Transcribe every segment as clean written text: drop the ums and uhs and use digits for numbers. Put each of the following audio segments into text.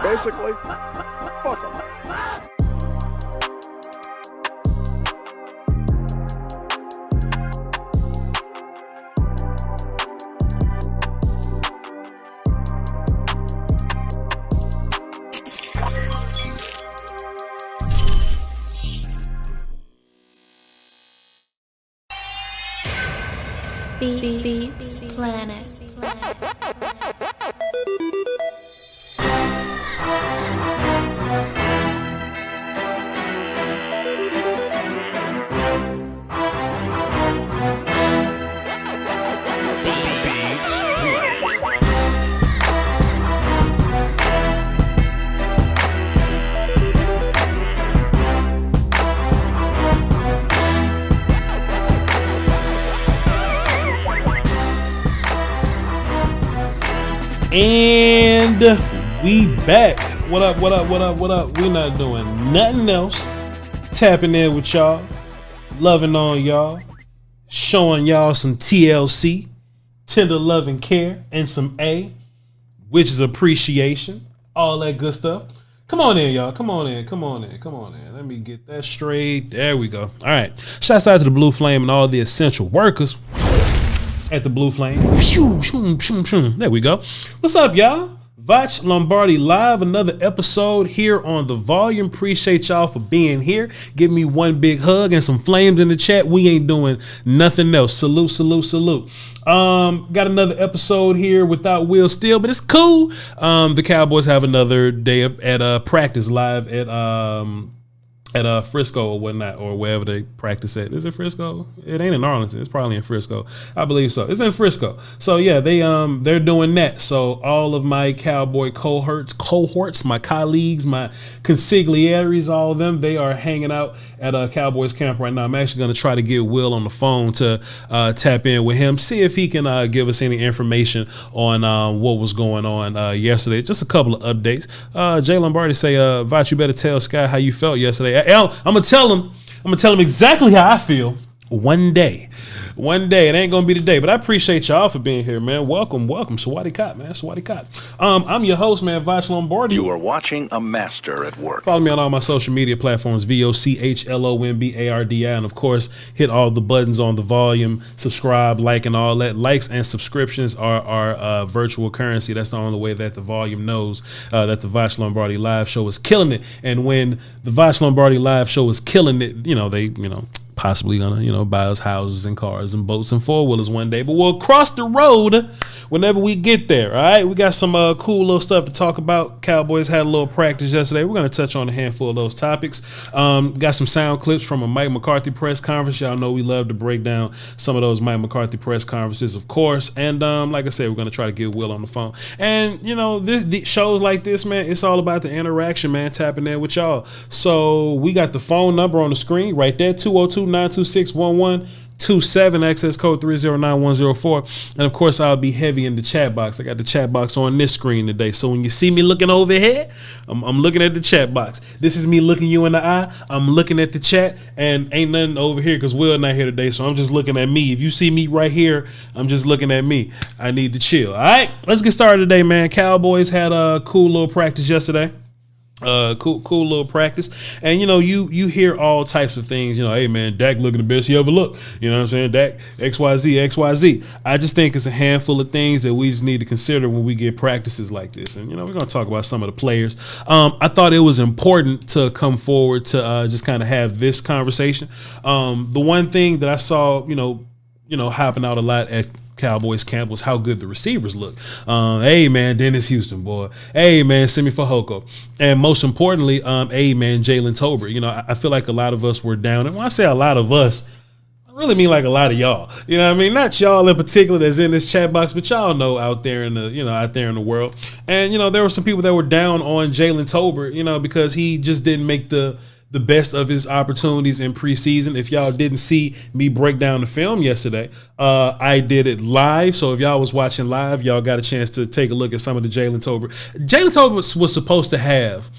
Basically, fuck them. Beats Planet. And we back. What up, what up, what up, what up? We not doing nothing else. Tapping in with y'all. Loving on y'all. Showing y'all some TLC. Tender love and care. And some A. Which is appreciation. All that good stuff. Come on in, y'all. Come on in. Come on in. Come on in. Let me get that straight. There we go. All right. Shouts out to the Blue Flame and all the essential workers at the Blue Flame. There we go. What's up, y'all? Voch Lombardi live, another episode here on The Volume. Appreciate y'all for being here. Give me one big hug and some flames in the chat. We ain't doing nothing else. Salute, salute, salute. Got another episode here without Will Steele, but it's cool. The Cowboys have another day at practice live at Frisco or whatnot, or wherever they practice at. Is it Frisco? It ain't in Arlington. It's probably in Frisco. I believe so. It's in Frisco. So yeah, they're doing that. So all of my Cowboy cohorts, my colleagues, my consigliaries, all of them, they are hanging out at a Cowboys camp right now. I'm actually going to try to get Will on the phone to tap in with him, see if he can give us any information on what was going on yesterday. Just a couple of updates. Jay Lombardi say, Voch, you better tell Sky how you felt yesterday. I'm gonna tell him exactly how I feel one day. It ain't gonna be today, but I appreciate y'all for being here, man. Welcome. Swati Kot, man. Swati Kot. I'm your host, man, Voch Lombardi. You are watching a master at work. Follow me on all my social media platforms, VOCHLOMBARDI, and of course, hit all the buttons on the volume, subscribe, like, and all that. Likes and subscriptions are virtual currency. That's the only way that the volume knows that the Voch Lombardi live show is killing it. And when the Voch Lombardi live show is killing it, they possibly gonna, buy us houses and cars and boats and four-wheelers one day. But we'll cross the road whenever we get there, all right? We got some cool little stuff to talk about. Cowboys had a little practice yesterday. We're going to touch on a handful of those topics. Got some sound clips from a Mike McCarthy press conference. Y'all know we love to break down some of those Mike McCarthy press conferences, of course. And like I said, we're going to try to get Will on the phone. And, the shows like this, man, it's all about the interaction, man, tapping in with y'all. So we got the phone number on the screen right there, 202-926-1127, access code 309104. And of course, I'll be heavy in the chat box. I got the chat box on this screen today. So when you see me looking over here, I'm looking at the chat box. This is me looking you in the eye. I'm looking at the chat, and ain't nothing over here because Will not here today. So I'm just looking at me. If you see me right here, I'm just looking at me. I need to chill. All right, let's get started today, man. Cowboys had a cool little practice yesterday. Cool little practice. And you hear all types of things, hey man, Dak looking the best he ever looked. You know what I'm saying? Dak XYZ. I just think it's a handful of things that we just need to consider when we get practices like this. And we're gonna talk about some of the players. I thought it was important to come forward to just kind of have this conversation. The one thing that I saw, hopping out a lot at Cowboys camp was how good the receivers look. Hey man, Dennis Houston, boy. Hey man, Simi Fehoko. And most importantly, hey man, Jalen Tolbert. I feel like a lot of us were down. And when I say a lot of us, I really mean like a lot of y'all. You know what I mean? Not y'all in particular that's in this chat box, but y'all know out there in the world. And there were some people that were down on Jalen Tolbert, because he just didn't make the best of his opportunities in preseason. If y'all didn't see me break down the film yesterday, I did it live. So if y'all was watching live, y'all got a chance to take a look at some of the Jalen Tolbert. Jalen Tolbert was supposed to have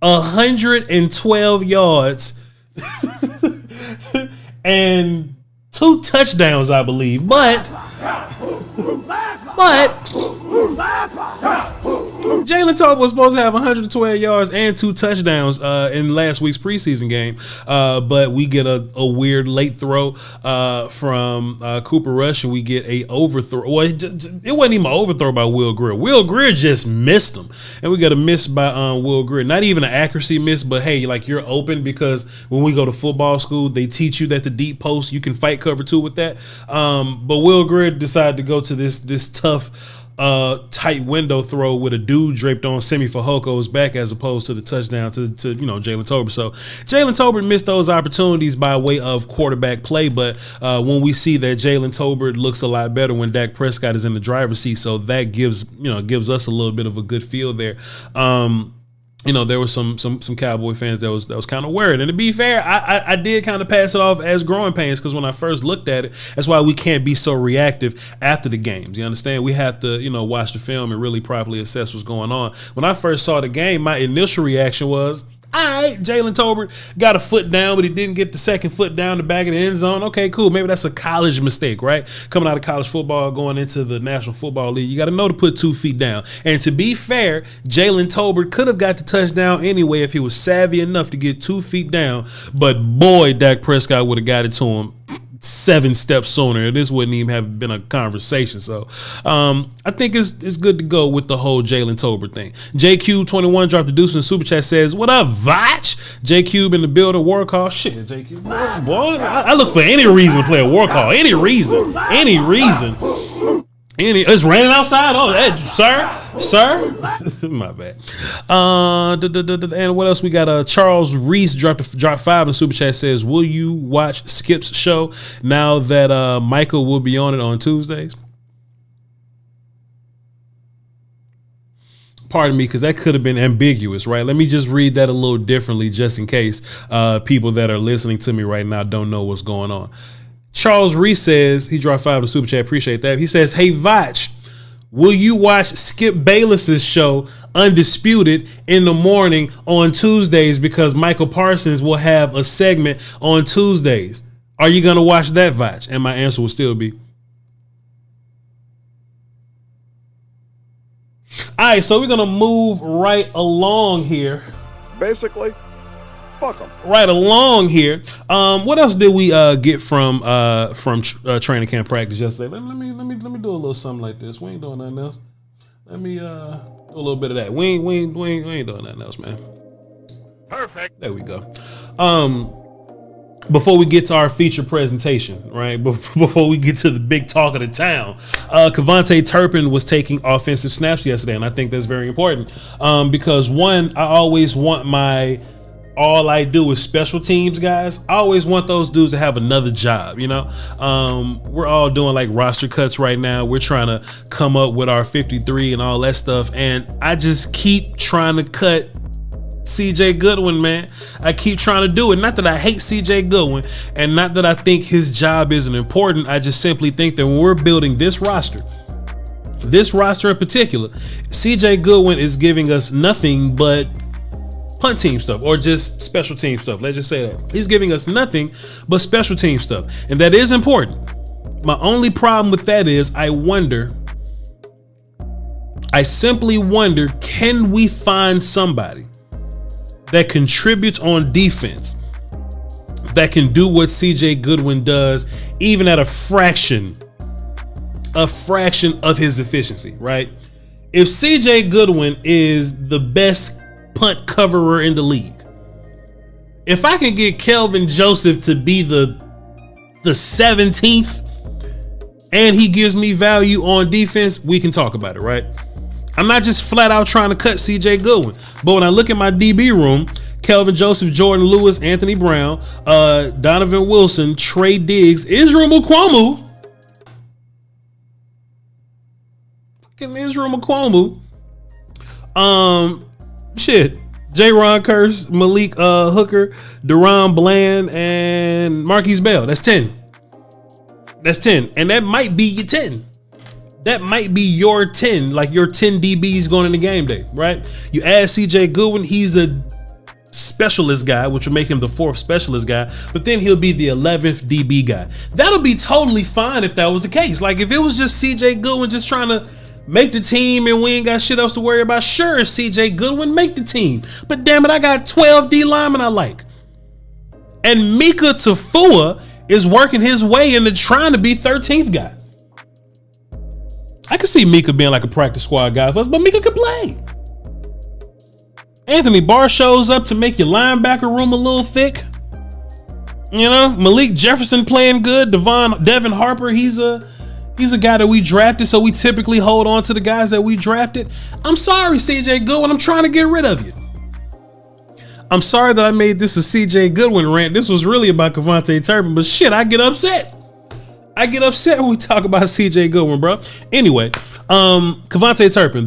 112 yards and 2 touchdowns, I believe. But But Jalen Tolbert was supposed to have 112 yards and 2 touchdowns in last week's preseason game. But we get a weird late throw from Cooper Rush, and we get a overthrow. Well, it wasn't even an overthrow by Will Grier. Will Grier just missed him. And we got a miss by Will Grier. Not even an accuracy miss, but hey, like, you're open, because when we go to football school, they teach you that the deep post, you can fight cover 2 with that. But Will Grier decided to go to this tough tight window throw with a dude draped on Semi Fajoko's back, as opposed to the touchdown to Jalen Tolbert. So Jalen Tolbert missed those opportunities by way of quarterback play, but when we see that Jalen Tolbert looks a lot better when Dak Prescott is in the driver's seat, so that gives us a little bit of a good feel there. There was some Cowboy fans that was kind of worried. And to be fair, I did kind of pass it off as growing pains, because when I first looked at it, that's why we can't be so reactive after the games. You understand? We have to, watch the film and really properly assess what's going on. When I first saw the game, my initial reaction was, all right, Jalen Tolbert got a foot down, but he didn't get the second foot down the back of the end zone. Okay, cool. Maybe that's a college mistake, right? Coming out of college football, going into the National Football League, you got to know to put 2 feet down. And to be fair, Jalen Tolbert could have got the touchdown anyway if he was savvy enough to get 2 feet down. But boy, Dak Prescott would have got it to him 7 steps sooner. This wouldn't even have been a conversation. So I think it's good to go with the whole Jalen Tolbert thing. JQ21 dropped the deuce in the super chat, says, what up, Voch? JQ in the building, war call. Shit, JQ. Boy, I look for any reason to play a war call. Any reason. It's raining outside. Oh, that, sir. My bad. And what else we got? Charles Reese dropped 5 in the super chat, says, will you watch Skip's show now that Michael will be on it on Tuesdays? Pardon me, because that could have been ambiguous, right? Let me just read that a little differently, just in case people that are listening to me right now don't know what's going on. Charles Reese says, he dropped 5 in the super chat, appreciate that. He says, hey, Voch, will you watch Skip Bayless's show Undisputed in the morning on Tuesdays, because Micah Parsons will have a segment on Tuesdays? Are you going to watch that, Voch? And my answer will still be, all right, so we're going to move right along here. Basically, fuck them. Right along here. What else did we get from training camp practice yesterday? Let me do a little something like this. We ain't doing nothing else. Let me do a little bit of that. We ain't doing nothing else, man. Perfect. There we go. Before we get to our feature presentation, right? Before we get to the big talk of the town, Kevontae Turpin was taking offensive snaps yesterday, and I think that's very important because, one, I always want all I do is special teams guys. I always want those dudes to have another job, We're all doing like roster cuts right now. We're trying to come up with our 53 and all that stuff, and I just keep trying to cut CJ Goodwin, man. I keep trying to do it. Not that I hate CJ Goodwin, and not that I think his job isn't important. I just simply think that when we're building this roster in particular, CJ Goodwin is giving us nothing but punt team stuff, or just special team stuff. Let's just say that. He's giving us nothing but special team stuff, and that is important. My only problem with that is I simply wonder, can we find somebody that contributes on defense that can do what CJ Goodwin does, even at a fraction of his efficiency, right? If CJ Goodwin is the best punt coverer in the league, if I can get Kelvin Joseph to be the 17th and he gives me value on defense, we can talk about it, right? I'm not just flat out trying to cut CJ Goodwin, but when I look at my DB room, Kelvin Joseph, Jordan Lewis, Anthony Brown, Donovan Wilson, Trey Diggs, Israel Mukuamu, J-Ron Kearse, Malik Hooker, Deron Bland, and Marquise Bell. That's 10. And that might be your 10. That might be your 10, like your 10 DBs going into game day, right? You add CJ Goodwin, he's a specialist guy, which will make him the 4th specialist guy, but then he'll be the 11th DB guy. That'll be totally fine if that was the case. Like if it was just CJ Goodwin just trying to make the team and we ain't got shit else to worry about, sure, CJ Goodwin make the team. But damn it, I got 12 D linemen I like. And Mika Tafua is working his way into trying to be 13th guy. I can see Mika being like a practice squad guy for us, but Mika can play. Anthony Barr shows up to make your linebacker room a little thick. You know, Malik Jefferson playing good. Devin Harper, he's a guy that we drafted, so we typically hold on to the guys that we drafted. I'm sorry, CJ Goodwin, I'm trying to get rid of you. I'm sorry that I made this a CJ Goodwin rant. This was really about Kevontae Turpin, but shit, I get upset. I get upset when we talk about CJ Goodwin, bro. Anyway, Kevontae Turpin,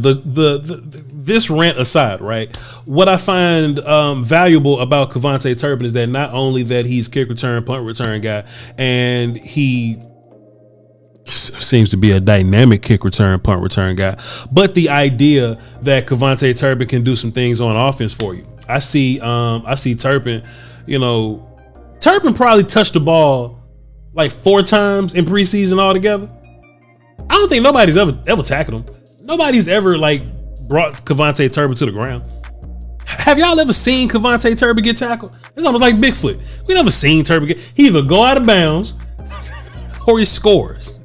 this rant aside, right? What I find valuable about Kevontae Turpin is that not only that he's kick return, punt return guy, and he seems to be a dynamic kick return, punt return guy, but the idea that Kevontae Turpin can do some things on offense for you. I see Turpin, you know, Turpin probably touched the ball like 4 times in preseason altogether. I don't think nobody's ever tackled him. Nobody's ever like brought Kevontae Turpin to the ground. Have y'all ever seen Kevontae Turpin get tackled? It's almost like Bigfoot. We never seen Turpin he either go out of bounds or he scores.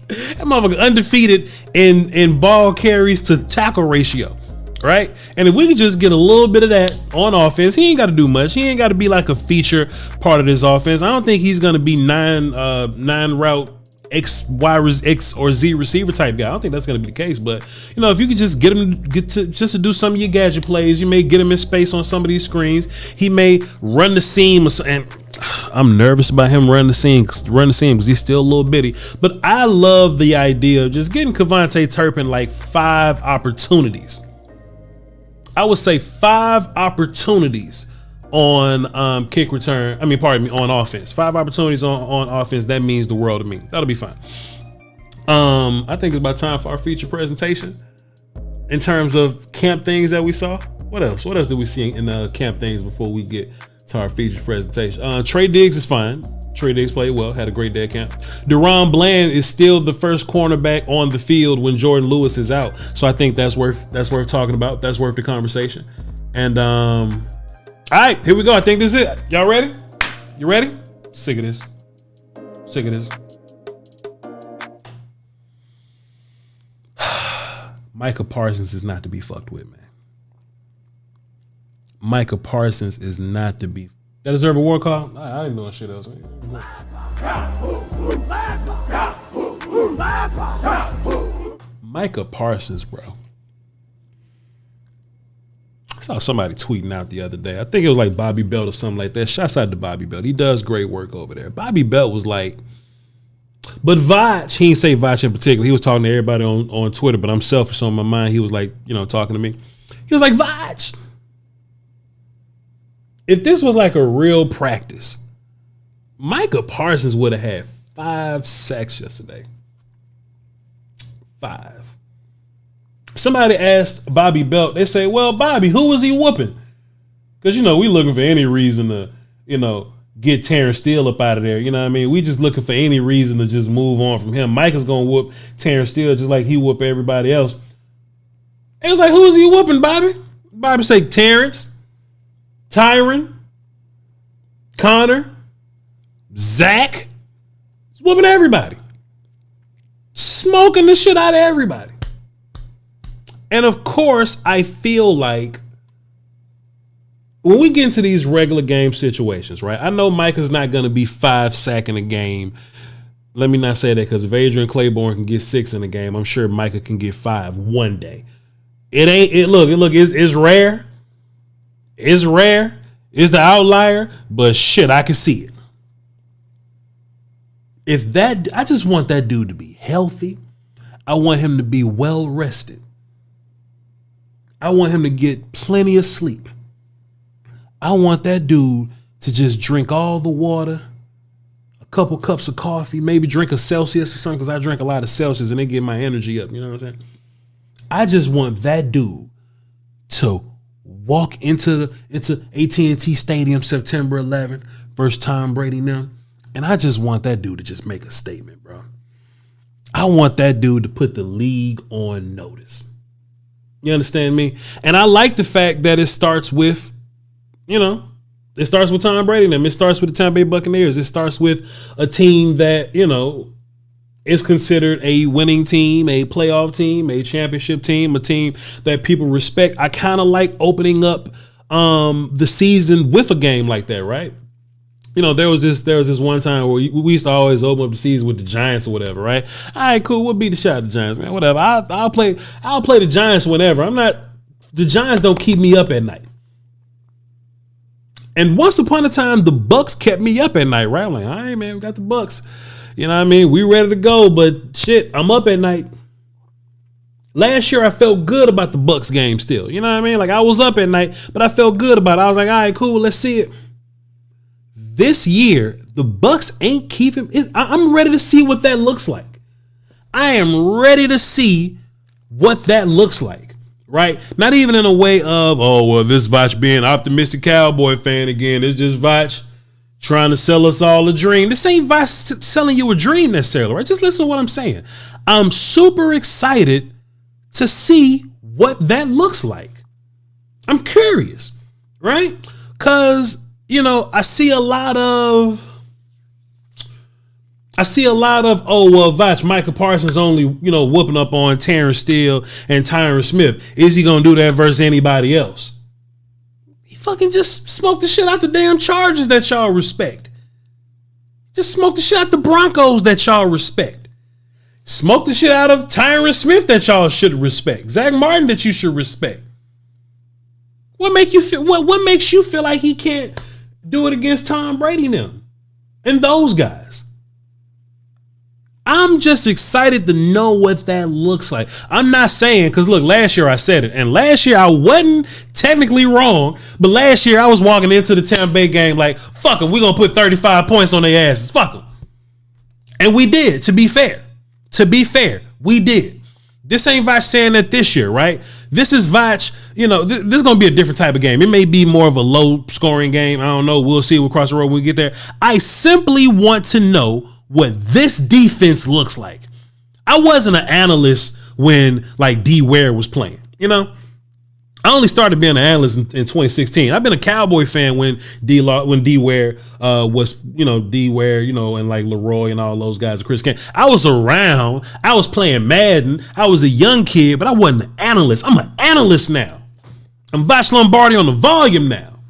That motherfucker undefeated in ball carries to tackle ratio. Right? And if we could just get a little bit of that on offense, he ain't got to do much. He ain't got to be like a feature part of this offense. I don't think he's going to be nine route X, Y, X or Z receiver type guy. I don't think that's going to be the case. But, you know, if you could just get him to do some of your gadget plays, you may get him in space on some of these screens. He may run the seam. And I'm nervous about him running the seam because he's still a little bitty. But I love the idea of just getting Kevontae Turpin like 5 opportunities. I would say 5 opportunities on kick return. On offense. 5 opportunities on offense. That means the world to me. That'll be fine. I think it's about time for our feature presentation in terms of camp things that we saw. What else? What else did we see in camp things before we get to our feature presentation? Trey Diggs is fine. Trey Diggs played well, had a great day at camp. Deron Bland is still the first cornerback on the field when Jordan Lewis is out. So I think that's worth talking about. That's worth the conversation. And all right, here we go. I think this is it. Y'all ready? You ready? Sick of this. Sick of this. Micah Parsons is not to be fucked with, man. Micah Parsons is not to be. That deserve a war call? I ain't doing shit else. Micah Parsons, bro. I saw somebody tweeting out the other day. I think it was like Bobby Belt or something like that. Shouts out to Bobby Belt. He does great work over there. Bobby Belt was like, but Voch, he didn't say Voch in particular. He was talking to everybody on Twitter, but I'm selfish on my mind. He was like, you know, talking to me. He was like, Voch, if this was like a real practice, Micah Parsons would have had 5 sacks yesterday. 5. Somebody asked Bobby Belt, they say, well, Bobby, who was he whooping? Because, you know, we looking for any reason to, you know, get Terrence Steele up out of there. You know what I mean? We just looking for any reason to just move on from him. Micah's going to whoop Terrence Steele just like he whoop everybody else. It was like, who is he whooping, Bobby? Bobby say Terrence, Tyron, Connor, Zach. He's whooping everybody. Smoking the shit out of everybody. And of course, I feel like when we get into these regular game situations, right? I know Micah's not going to be 5 sacking a game. Let me not say that, because if Adrian Claiborne can get 6 in a game, I'm sure Micah can get 5 one day. It's rare. It's rare. It's the outlier, but shit, I can see it. I just want that dude to be healthy. I want him to be well rested. I want him to get plenty of sleep. I want that dude to just drink all the water, a couple cups of coffee, maybe drink a Celsius or something, because I drink a lot of Celsius and they get my energy up. You know what I'm saying? I just want that dude to walk into AT&T Stadium September 11th versus Tom Brady now. And I just want that dude to just make a statement, bro. I want that dude to put the league on notice. You understand me? And I like the fact that it starts with, it starts with Tom Brady and them. It starts with the Tampa Bay Buccaneers. It starts with a team that, is considered a winning team, a playoff team, a championship team, a team that people respect. I kind of like opening up the season with a game like that, right? There was this one time where we used to always open up the season with the Giants or whatever, right? All right, cool. We'll beat the shot at the Giants, man. Whatever. I'll play the Giants whenever. The Giants don't keep me up at night. And once upon a time, the Bucs kept me up at night, right? I'm like, all right, man, we got the Bucs. You know what I mean? We ready to go, but shit, I'm up at night. Last year, I felt good about the Bucs game still. You know what I mean? Like, I was up at night, but I felt good about it. I was like, all right, cool, let's see it. This year, the Bucs ain't keeping it. I'm ready to see what that looks like. I am ready to see what that looks like, right? Not even in a way of, oh, well, this Voch being optimistic Cowboy fan again. It's just Voch trying to sell us all a dream. This ain't Voch selling you a dream necessarily, right? Just listen to what I'm saying. I'm super excited to see what that looks like. I'm curious, right? Because, I see a lot of, oh, well, Voch, Micah Parsons only, whooping up on Terrence Steele and Tyron Smith. Is he going to do that versus anybody else? He fucking just smoked the shit out the damn Chargers that y'all respect. Just smoked the shit out the Broncos that y'all respect. Smoked the shit out of Tyron Smith that y'all should respect. Zach Martin that you should respect. What makes you feel like he can't do it against Tom Brady now and those guys? I'm just excited to know what that looks like. I'm not saying, because look, last year I said it, and last year I wasn't technically wrong, but last year I was walking into the Tampa Bay game like, fuck them, we're going to put 35 points on their asses. Fuck them. And we did, to be fair. We did. This ain't Voch saying that this year, right? This is Voch, this is going to be a different type of game. It may be more of a low scoring game. I don't know. We'll see. We'll cross the road when we get there. I simply want to know what this defense looks like. I wasn't an analyst when like D Ware was playing, I only started being an analyst in 2016. I've been a Cowboy fan when D Ware was, D Ware, and like Leroy and all those guys, Chris King. I was around. I was playing Madden. I was a young kid, but I wasn't an analyst. I'm an analyst now. I'm Voch Lombardi on the volume now.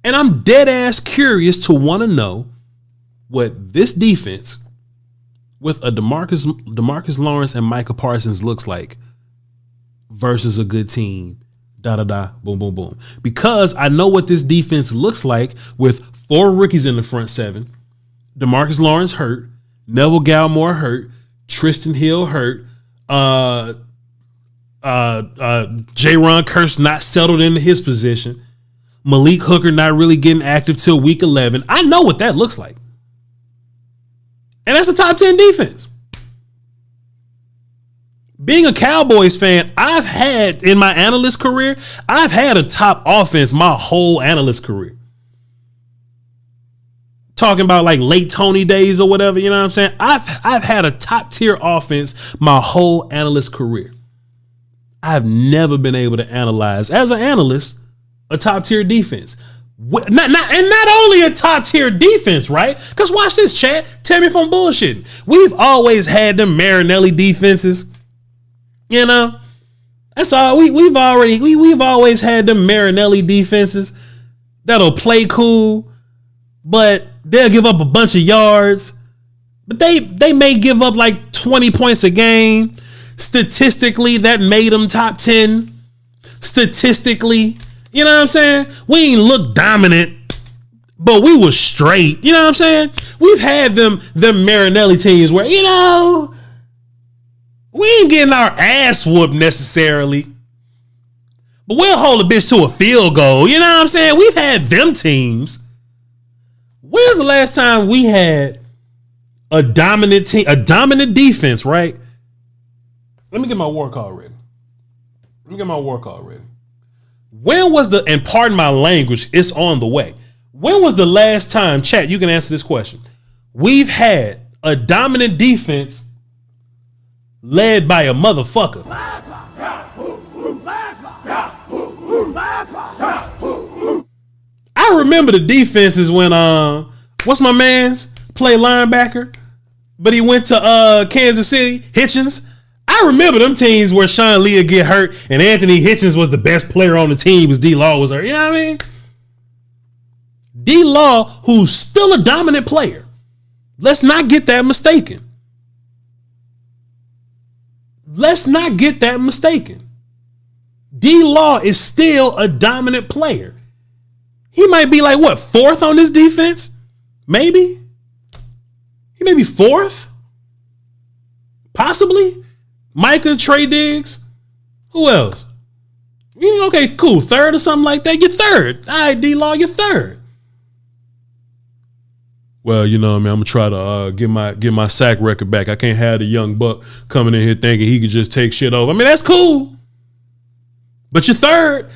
And I'm dead ass curious to want to know what this defense with a DeMarcus Lawrence and Micah Parsons looks like versus a good team, boom, boom, boom. Because I know what this defense looks like with 4 rookies in the front 7. DeMarcus Lawrence hurt, Neville Gallimore hurt, Tristan Hill hurt, Jaron Kearse not settled into his position, Malik Hooker not really getting active till week 11. I know what that looks like. And that's a top 10 defense. Being a Cowboys fan, I've had in my analyst career, I've had a top offense my whole analyst career. Talking about like late Tony days or whatever, you know what I'm saying? I've had a top tier offense my whole analyst career. I've never been able to analyze as an analyst a top tier defense. Not only a top tier defense, right? Because watch this, chat. Tell me if I'm bullshitting. We've always had them Marinelli defenses. That's all. We've always had them Marinelli defenses that'll play cool, but they'll give up a bunch of yards. But they may give up like 20 points a game. Statistically, that made them top 10. Statistically, you know what I'm saying? We ain't look dominant, but we was straight. You know what I'm saying? We've had them Marinelli teams where, we ain't getting our ass whooped necessarily, but we'll hold a bitch to a field goal. You know what I'm saying? We've had them teams. When's the last time we had a dominant team, a dominant defense, right? Let me get my war call ready. When was the, and pardon my language, it's on the way. When was the last time, chat, you can answer this question, we've had a dominant defense led by a motherfucker? I remember the defenses when, what's my man's play linebacker, but he went to Kansas City, Hitchens. I remember them teams where Sean Lee would get hurt and Anthony Hitchens was the best player on the team because D-Law was hurt. You know what I mean? D-Law, who's still a dominant player. Let's not get that mistaken. Let's not get that mistaken. D-Law is still a dominant player. He might be like, what, fourth on this defense? Maybe. He may be fourth. Possibly. Micah, Trey Diggs. Who else? Okay, cool. Third or something like that. You're third. All right, D-Law, you're third. Well, you know what I mean, I'm going to try to get my sack record back. I can't have the young buck coming in here thinking he could just take shit over. I mean, that's cool. But you're third.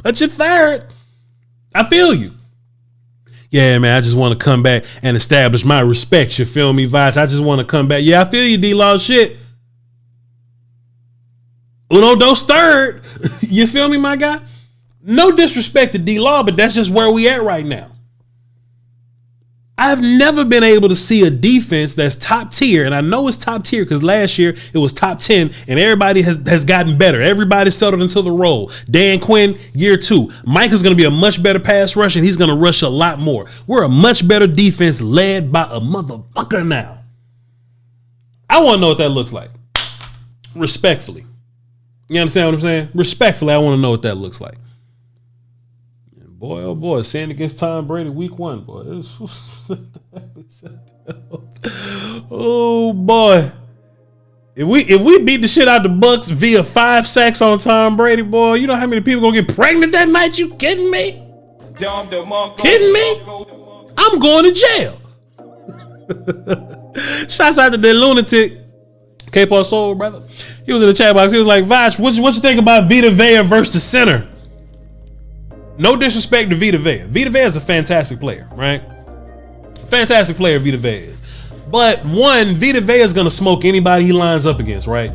But you're third. I feel you. Yeah, man, I just want to come back and establish my respect. You feel me, Voch? I just want to come back. Yeah, I feel you, D-Law shit. Uno, dos, third. You feel me, my guy? No disrespect to D-Law, but that's just where we at right now. I've never been able to see a defense that's top tier, and I know it's top tier because last year it was top 10, and everybody has gotten better. Everybody settled into the role. Dan Quinn, year 2. Mike is going to be a much better pass rush, and he's going to rush a lot more. We're a much better defense led by a motherfucker now. I want to know what that looks like. Respectfully. You understand what I'm saying? Respectfully, I want to know what that looks like. Boy, oh boy, seeing against Tom Brady week 1, boy. Oh boy. If we beat the shit out the Bucs via 5 sacks on Tom Brady, boy, you know how many people gonna get pregnant that night? You kidding me? Kidding me? I'm going to jail. Shouts out to the lunatic K-Paul Soul, brother. He was in the chat box. He was like, Voch, what you think about Vita Vea versus the center? No disrespect to Vita Vea. Vita Vea is a fantastic player, right? Fantastic player, Vita Vea is. But one, Vita Vea is going to smoke anybody he lines up against, right?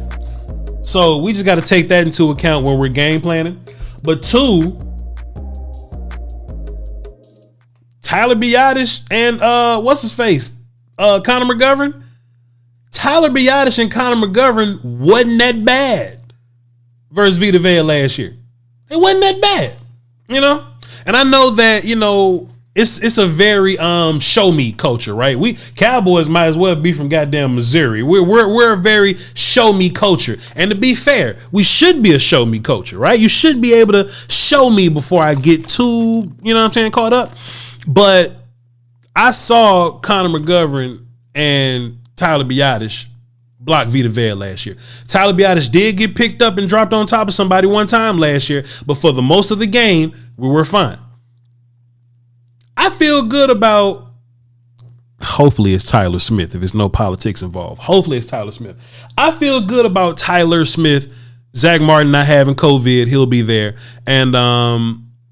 So we just got to take that into account when we're game planning. But 2, Tyler Biadasz and what's his face? Connor McGovern. Tyler Biadasz and Connor McGovern wasn't that bad versus Vita Vea last year. It wasn't that bad. You know, and I know that, you know, it's a very show me culture, right? We Cowboys might as well be from goddamn Missouri. We're a very show me culture. And to be fair, we should be a show me culture, right? You should be able to show me before I get too, you know what I'm saying, caught up. But I saw Connor McGovern and Tyler Biadasz block Vita Vea last year. Tyler Biadasz did get picked up and dropped on top of somebody one time last year, but for the most of the game, we were fine. I feel good about, hopefully it's Tyler Smith if there's no politics involved. Hopefully it's Tyler Smith. I feel good about Tyler Smith, Zach Martin not having COVID. He'll be there. And,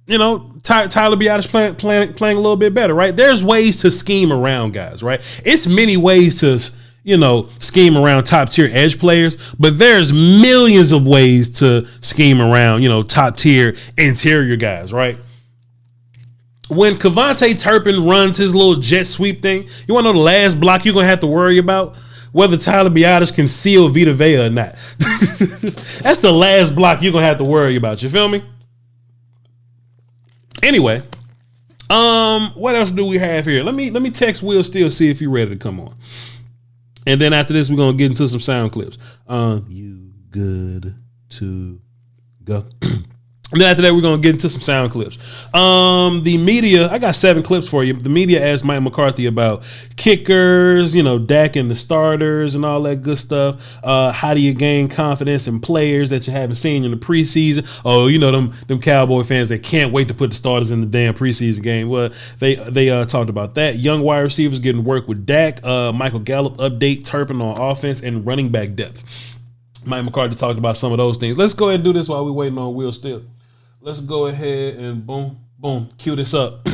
you know, Tyler Biadasz playing a little bit better, right? There's ways to scheme around guys, right? It's many ways to, you know, scheme around top tier edge players, but there's millions of ways to scheme around, you know, top tier interior guys, right? When Kevontae Turpin runs his little jet sweep thing, you want to know the last block you're going to have to worry about? Whether Tyler Biadasz can seal Vita Vea or not. That's the last block you're going to have to worry about. You feel me? Anyway, what else do we have here? Let me text Will Steele, see if he's ready to come on. And then after this, we're going to get into some sound clips. You good to go? And then after that, we're going to get into some sound clips. The media, I got 7 clips for you. The media asked Mike McCarthy about kickers, you know, Dak and the starters and all that good stuff. How do you gain confidence in players that you haven't seen in the preseason? Oh, you know, them Cowboy fans that can't wait to put the starters in the damn preseason game. Well, they talked about that. Young wide receivers getting work with Dak. Michael Gallup update Turpin on offense and running back depth. Mike McCarthy talked about some of those things. Let's go ahead and do this while we're waiting on Will Steele. Let's go ahead and boom, cue this up.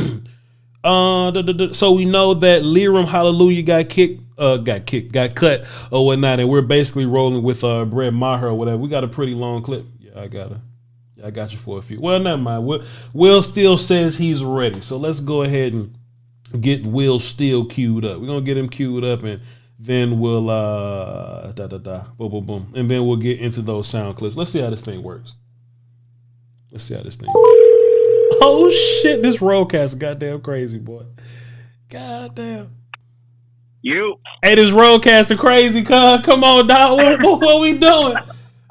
So we know that Liram Hallelujah got cut or whatnot, and we're basically rolling with Brett Maher or whatever. We got a pretty long clip. Yeah, I got you for a few. Well, never mind. Will Steele says he's ready, so let's go ahead and get Will Steele queued up. We're gonna get him queued up, and then we'll boom, and then we'll get into those sound clips. Let's see how this thing works. Oh shit, this roadcast is goddamn crazy, boy. Goddamn. Hey, this roadcast is crazy, cuz. Come on, dog. What we doing?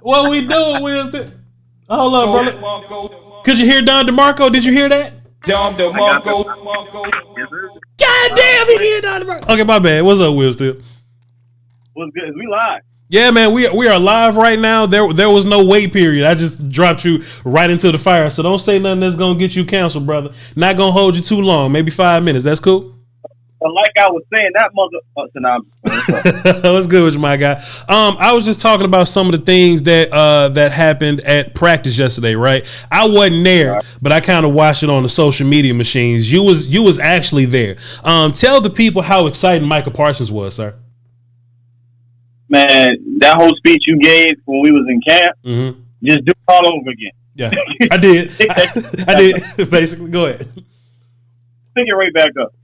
What we doing, Will Steele? Hold up, brother. Could you hear Don DeMarco? Did you hear that? Don DeMarco. Goddamn, he hear Don DeMarco. Okay, my bad. What's up, Will Steele? What's good? We live. Yeah, man, we are live right now. There was no wait period. I just dropped you right into the fire. So don't say nothing that's gonna get you canceled, brother. Not gonna hold you too long. Maybe 5 minutes. That's cool. Like I was saying, that What's good with you, my guy? I was just talking about some of the things that happened at practice yesterday, right? I wasn't there, but I kind of watched it on the social media machines. You was actually there. Tell the people how exciting Micah Parsons was, sir. Man, that whole speech you gave when we was in camp, just do it all over again. Yeah, I did. I did. Basically, go ahead. Pick it right back up.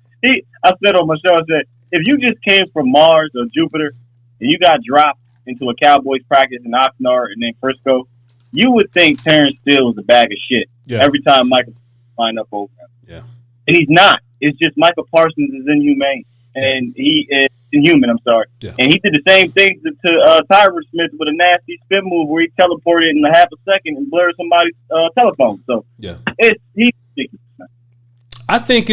I said on my show, I said, if you just came from Mars or Jupiter and you got dropped into a Cowboys practice in Oxnard and then Frisco, you would think Terrence Steele was a bag of shit every time Micah lined up over him. Yeah. And he's not. It's just Micah Parsons is inhumane. And he is inhuman, I'm sorry. Yeah. And he did the same thing to Tyron Smith with a nasty spin move where he teleported in a half a second and blurred somebody's telephone. So he's ridiculous. I think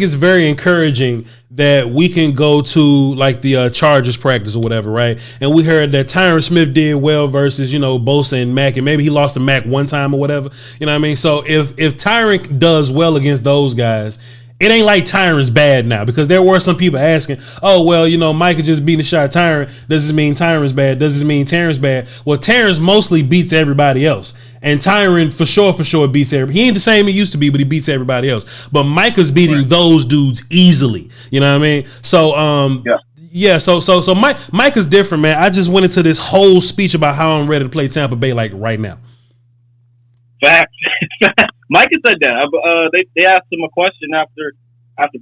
it's very encouraging that we can go to like the Chargers practice or whatever, right? And we heard that Tyron Smith did well versus, Bosa and Mack, and maybe he lost to Mack one time or whatever. You know what I mean? So if Tyron does well against those guys, it ain't like Tyron's bad now, because there were some people asking, oh, well, Micah just beat a shot at Tyron. Does this mean Tyron's bad? Does this mean Terrence bad? Well, Terrence mostly beats everybody else. And Tyron for sure beats everybody. He ain't the same he used to be, but he beats everybody else. But Micah's beating those dudes easily. You know what I mean? So so Micah's different, man. I just went into this whole speech about how I'm ready to play Tampa Bay like right now. Fact. Micah said that. They asked him a question after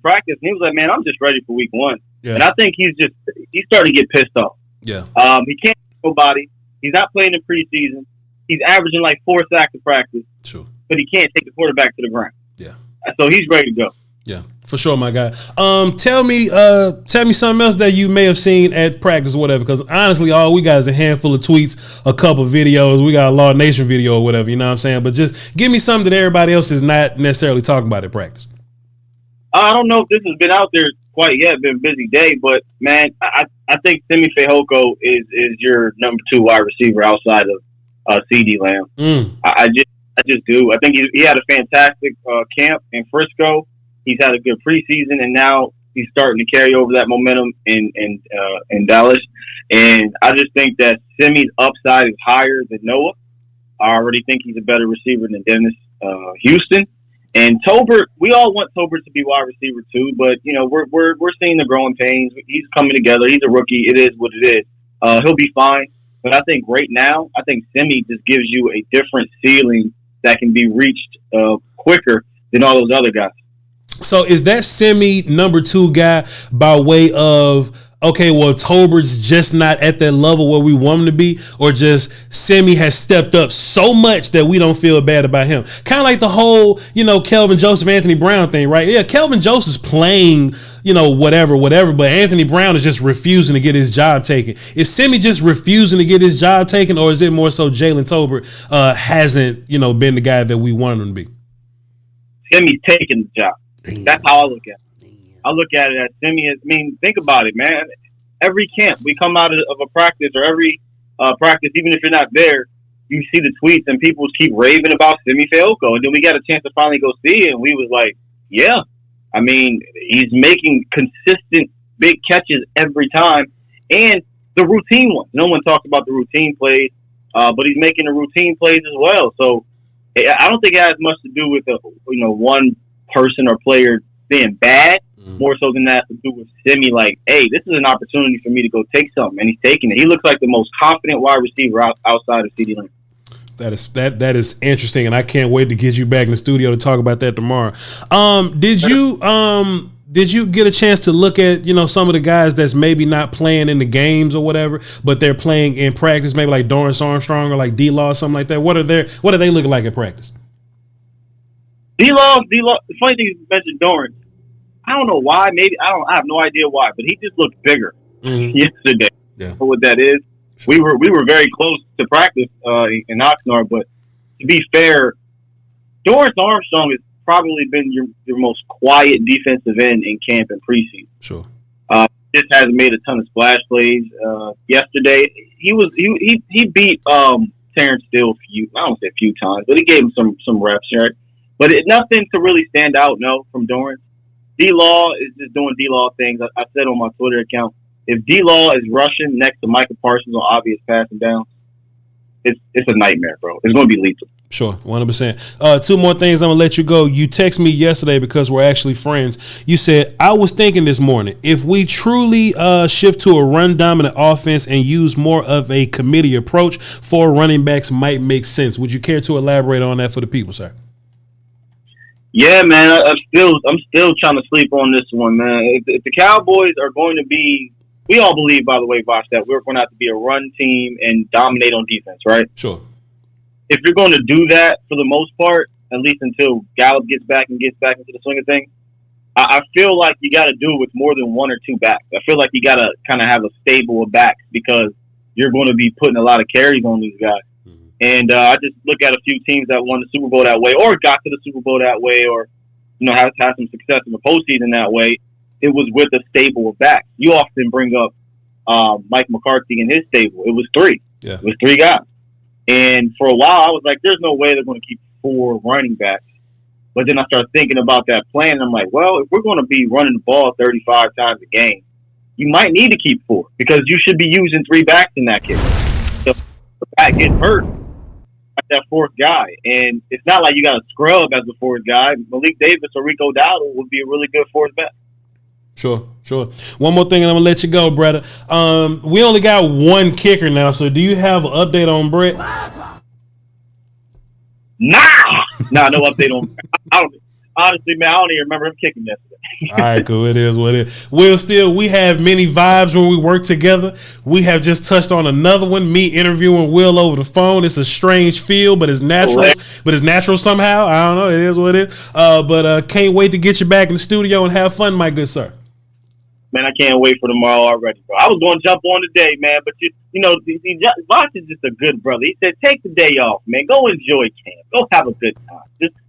practice, and he was like, "Man, I'm just ready for week one." Yeah. And I think he's starting to get pissed off. Yeah. He can't nobody. He's not playing in preseason. He's averaging like 4 sacks in practice. Sure. But he can't take the quarterback to the ground. Yeah. So he's ready to go. Yeah, for sure, my guy. Tell me something else that you may have seen at practice or whatever, because honestly, all we got is a handful of tweets, a couple videos. We got a Law Nation video or whatever, you know what I'm saying? But just give me something that everybody else is not necessarily talking about at practice. I don't know if this has been out there quite yet. Been a busy day, but man, I think Simi Fehoko is your number 2 wide receiver outside of CD Lamb. I just do. I think he had a fantastic camp in Frisco. He's had a good preseason, and now he's starting to carry over that momentum in Dallas. And I just think that Simi's upside is higher than Noah. I already think he's a better receiver than Dennis Houston. And Tolbert, we all want Tolbert to be wide receiver too, but we're seeing the growing pains. He's coming together. He's a rookie. It is what it is. He'll be fine. But I think right now, Simi just gives you a different ceiling that can be reached quicker than all those other guys. So is that Simi number 2 guy by way of, okay, well, Tolbert's just not at that level where we want him to be, or just Simi has stepped up so much that we don't feel bad about him? Kind of like the whole, Kelvin Joseph, Anthony Brown thing, right? Yeah, Kelvin Joseph's playing, whatever, but Anthony Brown is just refusing to get his job taken. Is Simi just refusing to get his job taken, or is it more so Jalen Tolbert hasn't, been the guy that we wanted him to be? Simi's taking the job. That's how I look at it. I look at it as Simi. Think about it, man. Every camp we come out of a practice, or every practice, even if you're not there, you see the tweets and people keep raving about Simi Fehoko. And then we got a chance to finally go see it, and we was like, yeah. He's making consistent big catches every time, and the routine ones. No one talks about the routine plays, but he's making the routine plays as well. So I don't think it has much to do with one person or player being bad. More so than that to do with Simi. Like, hey, this is an opportunity for me to go take something, and he's taking it. He looks like the most confident wide receiver outside of CeeDee Lamb. That is interesting, and I can't wait to get you back in the studio to talk about that tomorrow. Did you get a chance to look at some of the guys that's maybe not playing in the games or whatever, but they're playing in practice? Maybe like Dorrance Armstrong or like D-Law or something like that. What are they looking like at practice? D-Law. The funny thing is you mentioned Dorrance. I don't know why. Maybe I have no idea why, but he just looked bigger yesterday. Yeah. For what that is, we were very close to practice in Oxnard, but to be fair, Dorrance Armstrong has probably been your most quiet defensive end in camp and preseason. Sure. Just hasn't made a ton of splash plays. Yesterday, he beat Terrence Steele I don't say a few times, but he gave him some reps, right? But nothing to really stand out, from Dorrance. D-Law is just doing D-Law things. I said on my Twitter account, if D-Law is rushing next to Micah Parsons on obvious passing down, it's a nightmare, bro. It's going to be lethal. Sure, 100%. Two more things, I'm going to let you go. You texted me yesterday because we're actually friends. You said, I was thinking this morning, if we truly shift to a run-dominant offense and use more of a committee approach, 4 running backs might make sense. Would you care to elaborate on that for the people, sir? Yeah, man, I'm still trying to sleep on this one, man. If the Cowboys are going to be, we all believe, by the way, Voch, that we're going to have to be a run team and dominate on defense, right? Sure. If you're going to do that for the most part, at least until Gallup gets back into the swing of things, I feel like you got to do it with more than 1 or 2 backs. I feel like you got to kind of have a stable of backs because you're going to be putting a lot of carries on these guys. And I just look at a few teams that won the Super Bowl that way, or got to the Super Bowl that way, or have had some success in the postseason that way. It was with a stable of backs. You often bring up Mike McCarthy and his stable. It was 3. Yeah. It was 3 guys. And for a while, I was like, "There's no way they're going to keep 4 running backs." But then I started thinking about that plan, and I'm like, "Well, if we're going to be running the ball 35 times a game, you might need to keep 4 because you should be using 3 backs in that case." So if the back gets hurt, that 4th guy, and it's not like you got a scrub as the 4th guy. Malik Davis or Rico Dowdle would be a really good 4th back. Sure. One more thing, and I'm gonna let you go, brother. We only got 1 kicker now, so do you have an update on Brett? Nah, no update on Brett. Honestly, man, I don't even remember him kicking yesterday. All right, cool. It is what it is. Will Steele, we have many vibes when we work together. We have just touched on another one, me interviewing Will over the phone. It's a strange feel, but it's natural. But it's natural somehow. I don't know. It is what it is. But can't wait to get you back in the studio and have fun, my good sir. Man, I can't wait for tomorrow already, bro. I was going to jump on today, man, but Voch is just a good brother. He said, take the day off, man. Go enjoy camp. Go have a good time.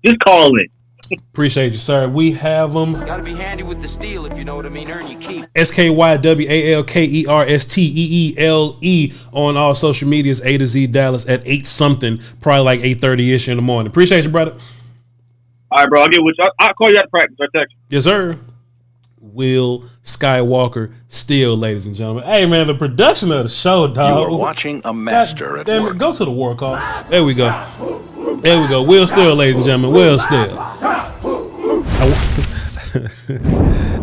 Just call in. Appreciate you, sir. We have them. Gotta be handy with the steel, if you know what I mean. Earn your keep. SKYWALKERSTEELE on all social medias, A to Z Dallas at 8 something, probably like 8:30ish in the morning. Appreciate you, brother. All right, bro. I'll get with you. I'll call you at practice. I'll text you. Yes, sir. Will Skywalker Steele, ladies and gentlemen. Hey, man, the production of the show, dog. You are watching a master at work. Go to the war call. There we go. Will Steele, ladies and gentlemen. Will Steele.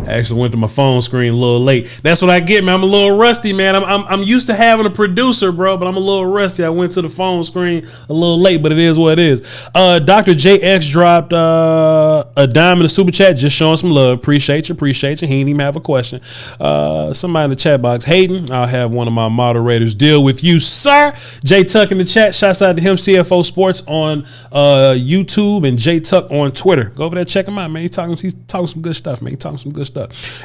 I actually went to my phone screen a little late. That's what I get, man. I'm a little rusty, man. I'm used to having a producer, bro, but I'm a little rusty. I went to the phone screen a little late, but it is what it is. Dr. JX dropped a dime in the super chat, just showing some love. Appreciate you. He didn't even have a question. Somebody in the chat box, Hayden, I'll have one of my moderators deal with you, sir. J Tuck in the chat. Shouts out to him, CFO Sports on YouTube, and J Tuck on Twitter. Go over there, check him out, man. He's talking some good stuff, man. He's talking some good stuff.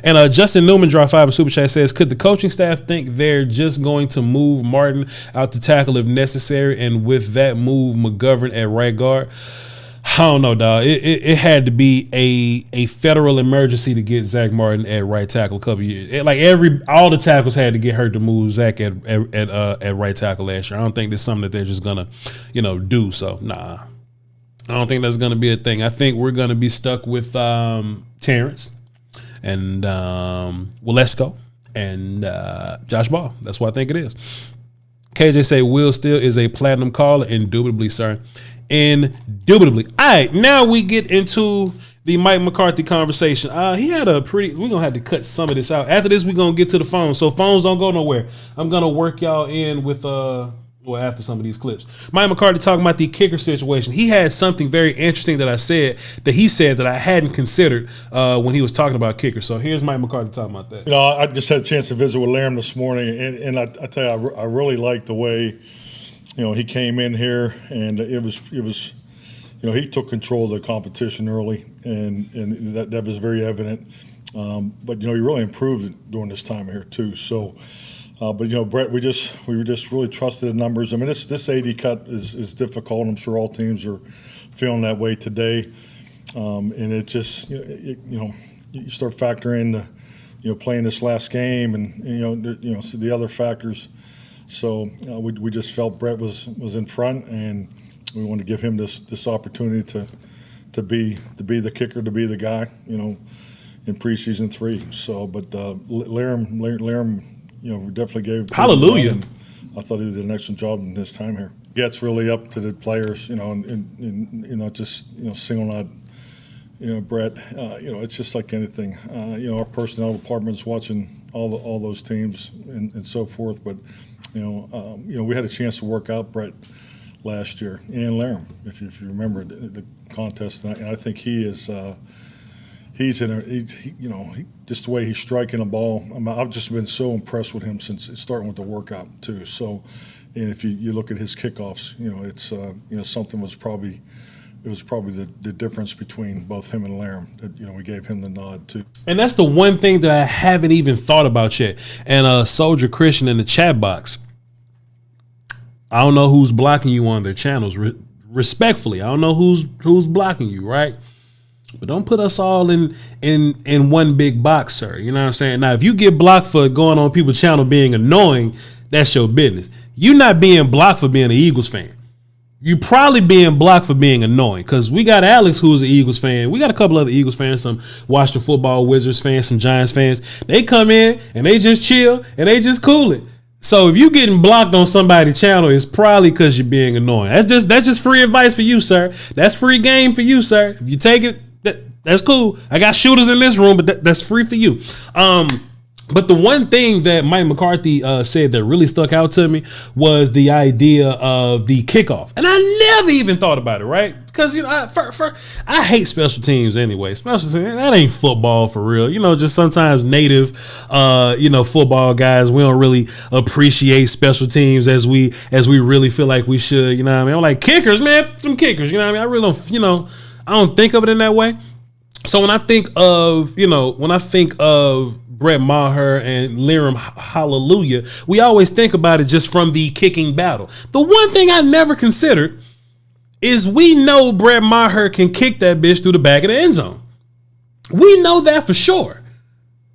And Justin Newman dropped 5 in super chat, says, could the coaching staff think they're just going to move Martin out to tackle if necessary, and with that move McGovern at right guard? I don't know, dog. It had to be a federal emergency to get Zach Martin at right tackle a couple years. All the tackles had to get hurt to move Zach at right tackle last year. I don't think that's something that they're just gonna do. So nah, I don't think that's gonna be a thing. I think we're gonna be stuck with Terrence and Walesko and Josh Ball. That's what I think it is. KJ say Will Steele is a platinum caller. Indubitably, sir. Indubitably. All right, now we get into the Mike McCarthy conversation. He had a pretty, we're going to have to cut some of this out. After this, we're going to get to the phone. So phones don't go nowhere. I'm going to work y'all in with, after some of these clips. Mike McCarthy talking about the kicker situation. He had something very interesting that he said that I hadn't considered when he was talking about kickers. So here's Mike McCarthy talking about that. I just had a chance to visit with Laram this morning, and I tell you, I really liked the way, he came in here, and it was he took control of the competition early, and that was very evident. But he really improved it during this time here too. So. But Brett, we just really trusted the numbers. I mean, this 80 cut is difficult. I'm sure all teams are feeling that way today. And it just you start factoring playing this last game and so the other factors. So we just felt Brett was in front, and we wanted to give him this opportunity to be the kicker, to be the guy in preseason 3. So, but Laram. We definitely gave. Hallelujah. I thought he did an excellent job in his time here. Gets really up to the players, and not just single out, Brett. It's just like anything. Our personnel department's watching all those teams and so forth. But we had a chance to work out Brett last year and Laram, if you remember the contest, and I think he is. He's just the way he's striking the ball. I've just been so impressed with him since starting with the workout too. So, and if you look at his kickoffs, it's something was probably the difference between both him and Laram that we gave him the nod too. And that's the one thing that I haven't even thought about yet. And Soldier Christian in the chat box, I don't know who's blocking you on their channels. Respectfully, I don't know who's blocking you, right? But don't put us all in one big box, sir. You know what I'm saying? Now, if you get blocked for going on people's channel being annoying, that's your business. You're not being blocked for being an Eagles fan. You probably being blocked for being annoying, because we got Alex, who's an Eagles fan. We got a couple other Eagles fans, some Washington Football Wizards fans, some Giants fans. They come in and they just chill and they just cool it. So if you getting blocked on somebody's channel, it's probably because you're being annoying. That's just free advice for you, sir. That's free game for you, sir. If you take it, that's cool. I got shooters in this room, but that's free for you. But the one thing that Mike McCarthy said that really stuck out to me was the idea of the kickoff. And I never even thought about it, right? Because, I hate special teams anyway. Special teams, that ain't football for real. Just sometimes native, football guys, we don't really appreciate special teams as we really feel like we should. You know what I mean? I'm like, kickers, man, some kickers. You know what I mean? I really don't, I don't think of it in that way. So when I think of, Brett Maher and Laram Hallelujah, we always think about it just from the kicking battle. The one thing I never considered is we know Brett Maher can kick that bitch through the back of the end zone. We know that for sure.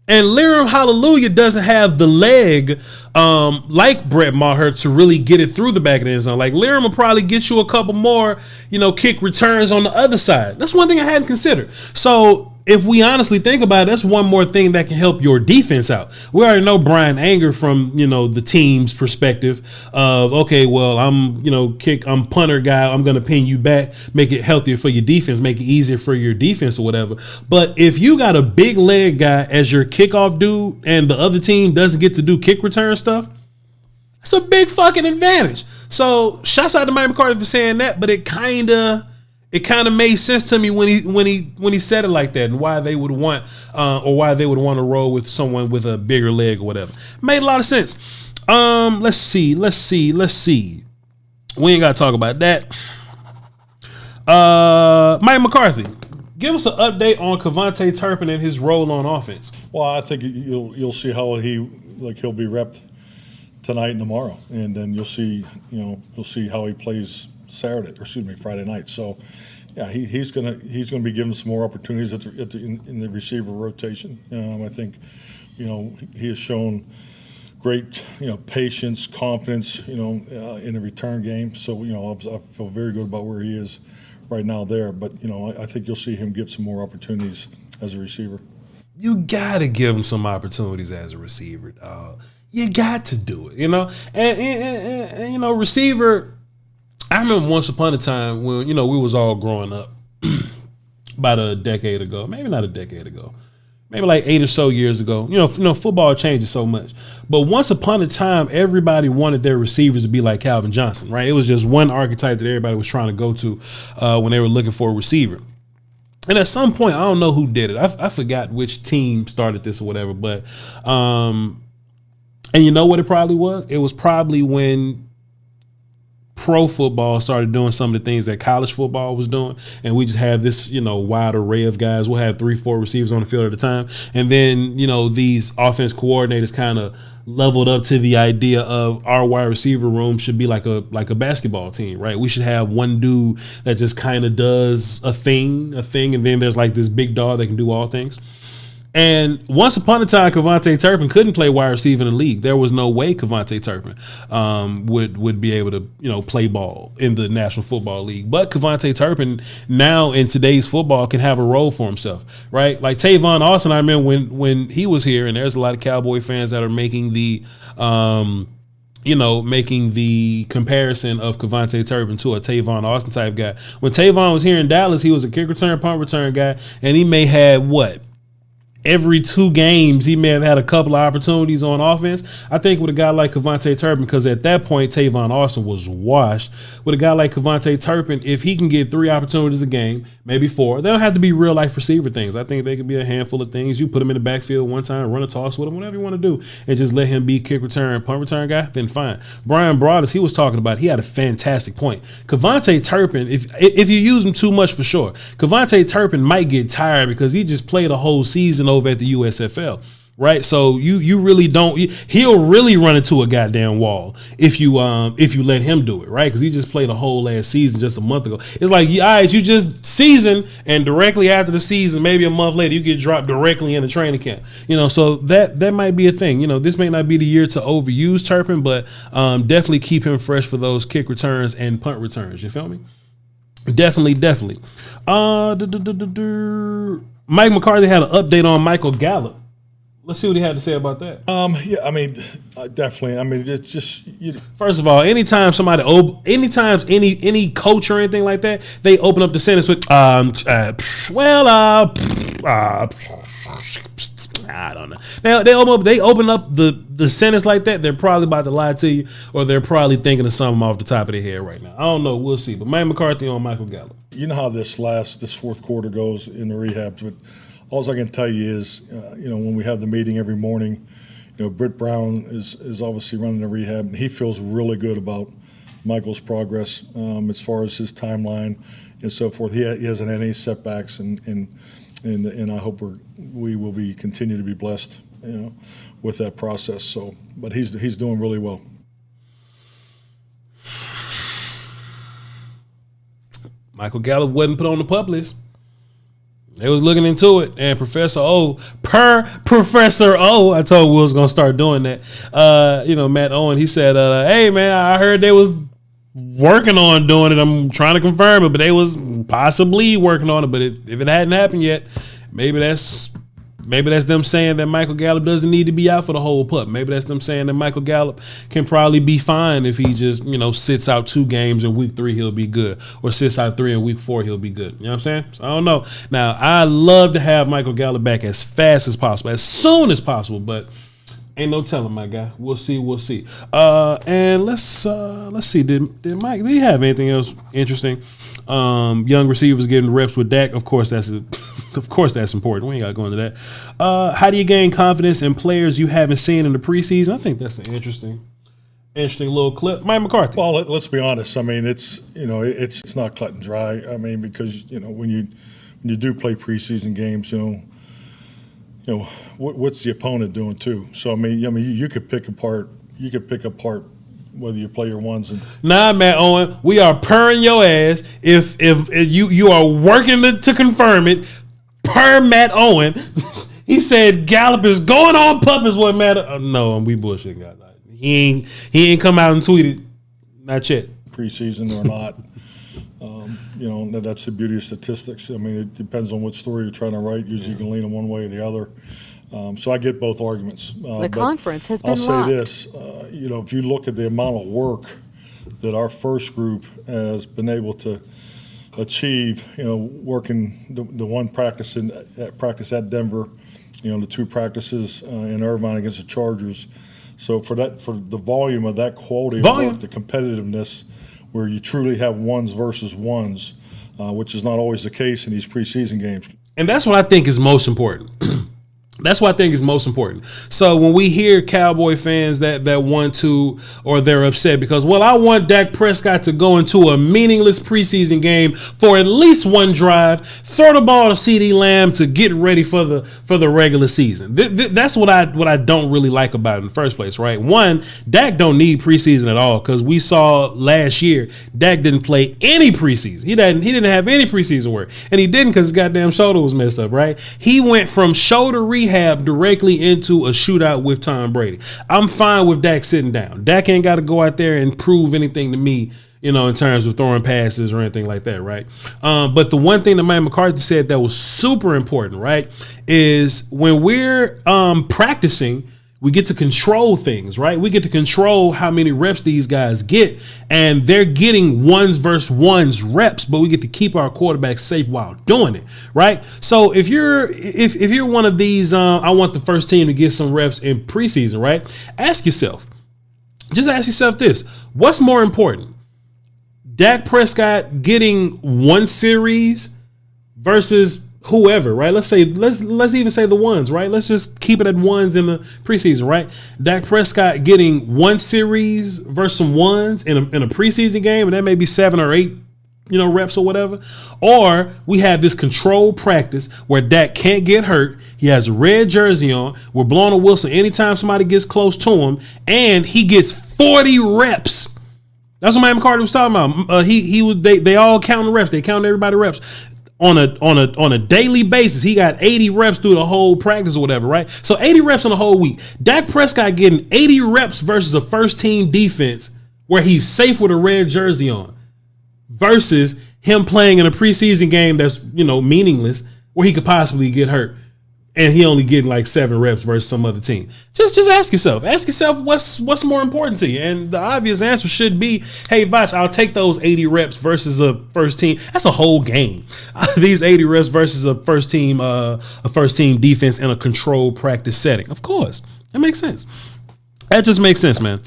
And Laram Hallelujah doesn't have the leg like Brett Maher to really get it through the back of the end zone. Like Laram will probably get you a couple more, kick returns on the other side. That's one thing I hadn't considered. So if we honestly think about it, that's one more thing that can help your defense out. We already know Brian Anger from, the team's perspective of, okay, well, I'm punter guy. I'm going to pin you back, make it healthier for your defense, make it easier for your defense or whatever. But if you got a big leg guy as your kickoff dude and the other team doesn't get to do kick return stuff, it's a big fucking advantage. So shouts out to Mike McCarthy for saying that, but it kind of made sense to me when he said it like that, and why they would want to roll with someone with a bigger leg or whatever. Made a lot of sense. Let's see. We ain't got to talk about that. Mike McCarthy, give us an update on Kevontae Turpin and his role on offense. Well, I think you'll see how he'll be repped tonight and tomorrow, and then you'll see how he plays Friday night. So, yeah, he's gonna be given some more opportunities in the receiver rotation. I think, he has shown great, patience, confidence, in the return game. So, I feel very good about where he is right now there. But, I think you'll see him get some more opportunities as a receiver. you got to give him some opportunities as a receiver, dog. You got to do it, you know? And you know, receiver, I remember once upon a time when, you know, we was all growing up about a decade ago, maybe not a decade ago, maybe like 8 or so years ago. You know, football changes so much. But once upon a time, everybody wanted their receivers to be like Calvin Johnson, right? It was just one archetype that everybody was trying to go to when they were looking for a receiver. And at some point, I don't know who did it. I forgot which team started this or whatever. But, and you know what it probably was? It was probably when pro football started doing some of the things that college football was doing, and we just have this, you know, wide array of guys. We'll have 3-4 receivers on the field at a time, and then, you know, these offense coordinators kind of leveled up to the idea of our wide receiver room should be like a basketball team, right? We should have one dude that just kind of does a thing, and then there's like this big dog that can do all things. And once upon a time, KaVontae Turpin couldn't play wide receiver in the league. There was no way KaVontae Turpin would be able to, you know, play ball in the National Football League. But KaVontae Turpin now in today's football can have a role for himself, right? Like Tavon Austin, I remember when he was here, and there's a lot of Cowboy fans that are making the making the comparison of KaVontae Turpin to a Tavon Austin type guy. When Tavon was here in Dallas, he was a kick return, punt return guy, and he may have every 2 games, he may have had a couple of opportunities on offense. I think with a guy like KaVontae Turpin, because at that point, Tavon Austin was washed. With a guy like KaVontae Turpin, if he can get 3 opportunities a game, maybe 4, they don't have to be real life receiver things. I think they could be a handful of things. You put him in the backfield one time, run a toss with him, whatever you want to do, and just let him be kick return, punt return guy, then fine. Brian Broaddus, he was talking about, he had a fantastic point. KaVontae Turpin, if you use him too much, for sure, KaVontae Turpin might get tired because he just played a whole season over at the USFL, right? So you really don't. He'll really run into a goddamn wall if you let him do it, right? Because he just played a whole last season just a month ago. It's like, all right, you just season, and directly after the season, maybe a month later, you get dropped directly in the training camp. You know, so that might be a thing. You know, this may not be the year to overuse Turpin, but definitely keep him fresh for those kick returns and punt returns. You feel me? Definitely. Mike McCarthy had an update on Michael Gallup. Let's see what he had to say about that. Yeah, I mean, definitely. I mean, it's just first of all, anytime any coach or anything like that, they open up the sentence with I don't know. They open up the sentence like that. They're probably about to lie to you, or they're probably thinking of something off the top of their head right now. I don't know. We'll see. But Mike McCarthy on Michael Gallup. You know how this fourth quarter goes in the rehabs, but all I can tell you is, when we have the meeting every morning, Britt Brown is obviously running the rehab, and he feels really good about Michael's progress as far as his timeline and so forth. He hasn't had any setbacks, and I hope we will continue to be blessed, with that process. So, but he's doing really well. Michael Gallup wasn't put on the PUP list. They was looking into it, and Professor O, I told Will was gonna start doing that. Matt Owen, he said, "Hey man, I heard they was working on doing it. I'm trying to confirm it, but they was possibly working on it. But if it hadn't happened yet, maybe that's them saying that Michael Gallup doesn't need to be out for the whole PUP. Maybe that's them saying that Michael Gallup can probably be fine if he just, sits out 2 games in week 3, he'll be good. Or sits out 3 in week 4, he'll be good. You know what I'm saying? So I don't know. Now, I love to have Michael Gallup back as fast as possible, as soon as possible, but ain't no telling, my guy. We'll see. And let's see. Did Mike, did he have anything else interesting? Young receivers getting reps with Dak. Of course, that's important. We ain't got to go into that. How do you gain confidence in players you haven't seen in the preseason? I think that's an interesting little clip. Mike McCarthy. Well, let's be honest. I mean, it's not cut and dry. I mean, because when you do play preseason games, what's the opponent doing too? So I mean, you could pick apart whether you play your ones and nah, Matt Owen, we are purring your ass if you are working to confirm it. Per Matt Owen, he said Gallup is going on PUP is what Matt. No, we bullshitting, guys. He ain't come out and tweeted. Not yet. Preseason or not. That's the beauty of statistics. I mean, it depends on what story you're trying to write. Usually you can lean in one way or the other. So I get both arguments. The conference has been locked. I'll say this, if you look at the amount of work that our first group has been able to achieve, working the one practice at Denver, the two practices in Irvine against the Chargers. So for the volume of that quality of work, the competitiveness, where you truly have ones versus ones, which is not always the case in these preseason games. And that's what I think is most important. That's what I think is most important. So when we hear Cowboy fans that want to, or they're upset because, I want Dak Prescott to go into a meaningless preseason game for at least one drive, throw the ball to CeeDee Lamb to get ready for the regular season. That's what I don't really like about it in the first place, right? One, Dak don't need preseason at all, because we saw last year Dak didn't play any preseason. He didn't have any preseason work, and he didn't because his goddamn shoulder was messed up, right? He went from shoulder rehab directly into a shootout with Tom Brady. I'm fine with Dak sitting down. Dak ain't got to go out there and prove anything to me, in terms of throwing passes or anything like that, right? But the one thing that Mike McCarthy said that was super important, right, is when we're practicing, we get to control things, right? We get to control how many reps these guys get, and they're getting ones versus ones reps, but we get to keep our quarterback safe while doing it, right? So if you're one of these, I want the first team to get some reps in preseason, right? Ask yourself this: what's more important, Dak Prescott getting one series versus whoever, right? Let's even say the ones, right? Let's just keep it at ones in the preseason, right? Dak Prescott getting one series versus some ones in a preseason game, and that may be 7 or 8, reps or whatever. Or we have this controlled practice where Dak can't get hurt. He has a red jersey on. We're blowing a whistle anytime somebody gets close to him, and he gets 40 reps. That's what Mike McCarthy was talking about. They all count the reps. They count everybody reps. On a daily basis, he got 80 reps through the whole practice or whatever, right? So 80 reps on the whole week. Dak Prescott getting 80 reps versus a first team defense where he's safe with a red jersey on, versus him playing in a preseason game that's, meaningless, where he could possibly get hurt, and he only getting like 7 reps versus some other team. Just ask yourself what's more important to you, and the obvious answer should be, hey, Voch, I'll take those 80 reps versus a first team. That's a whole game. These 80 reps versus a first team defense in a controlled practice setting. Of course, that makes sense. That just makes sense, man.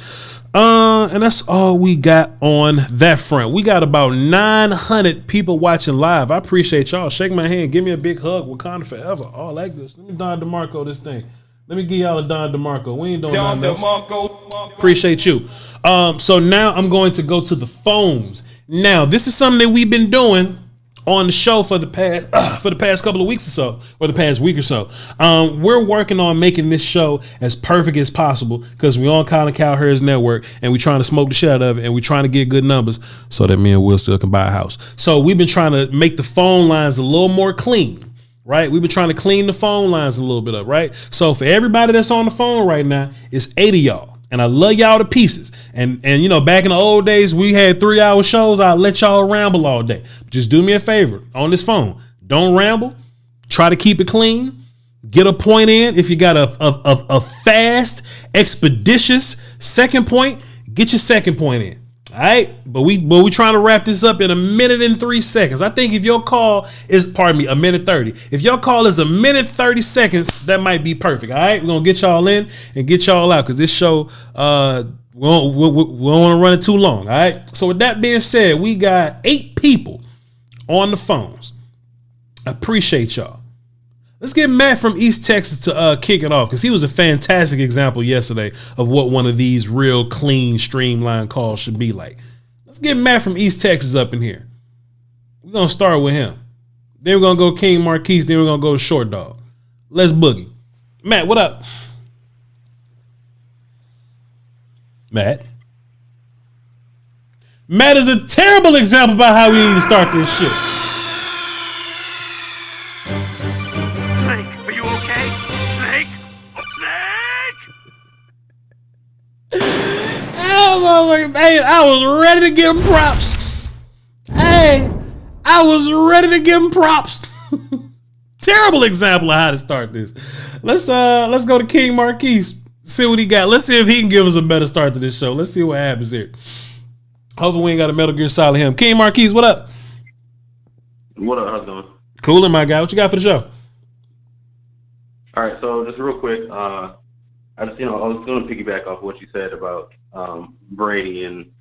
And that's all we got on that front. We got about 900 people watching live. I appreciate y'all. Shake my hand. Give me a big hug. Wakanda forever. All like this. Let me Don DeMarco this thing. Let me give y'all a Don DeMarco. We ain't doing Don DeMarco. Appreciate you. So now I'm going to go to the phones. Now, this is something that we've been doing on the show for the past couple of weeks or so, or the past week or so. We're working on making this show as perfect as possible, because we on Colin Cowherd's network, and we trying to smoke the shit out of it, and we trying to get good numbers so that me and Will Steele can buy a house. So we've been trying to make the phone lines a little more clean, right? We've been trying to clean the phone lines a little bit up, right? So for everybody that's on the phone right now, it's 8 of y'all. And I love y'all to pieces. And back in the old days, we had 3-hour shows. I'll let y'all ramble all day. Just do me a favor on this phone. Don't ramble. Try to keep it clean. Get a point in. If you got a fast, expeditious second point, get your second point in. All right, but we trying to wrap this up in 1 minute and 3 seconds. I think if your call is, 1 minute 30. If your call is 1 minute 30 seconds, that might be perfect. All right, we're gonna get y'all in and get y'all out, because this show we don't want to run it too long. All right. So with that being said, we got 8 people on the phones. I appreciate y'all. Let's get Matt from East Texas to kick it off, because he was a fantastic example yesterday of what one of these real clean, streamlined calls should be like. Let's get Matt from East Texas up in here. We're going to start with him. Then we're going to go King Marquise. Then we're going to go to Short Dog. Let's boogie. Matt, what up? Matt is a terrible example about how we need to start this shit. Man, I was ready to give him props. Hey, Hey, I was ready to give him props. Terrible example of how to start this. Let's go to King Marquise. See what he got. Let's see if he can give us a better start to this show. Let's see what happens here. Hopefully we ain't got a Metal Gear Solid him. King Marquise, what up? What up? How's it going? Cooler, my guy. What you got for the show? All right, so just real quick, I was going to piggyback off what you said about Brady and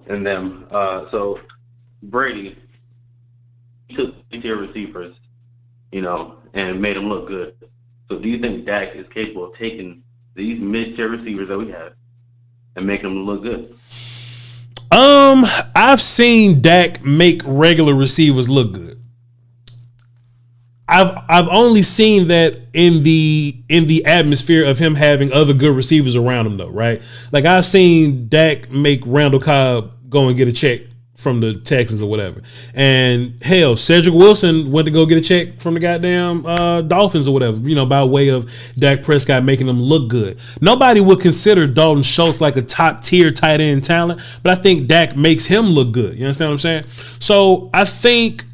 them. So Brady took mid-tier receivers, and made them look good. So do you think Dak is capable of taking these mid-tier receivers that we have and making them look good? I've seen Dak make regular receivers look good. I've only seen that in the atmosphere of him having other good receivers around him, though, right? Like I've seen Dak make Randall Cobb go and get a check from the Texans or whatever, and hell, Cedric Wilson went to go get a check from the goddamn Dolphins or whatever, by way of Dak Prescott making them look good. Nobody would consider Dalton Schultz like a top tier tight end talent, but I think Dak makes him look good. You understand what I'm saying? So I think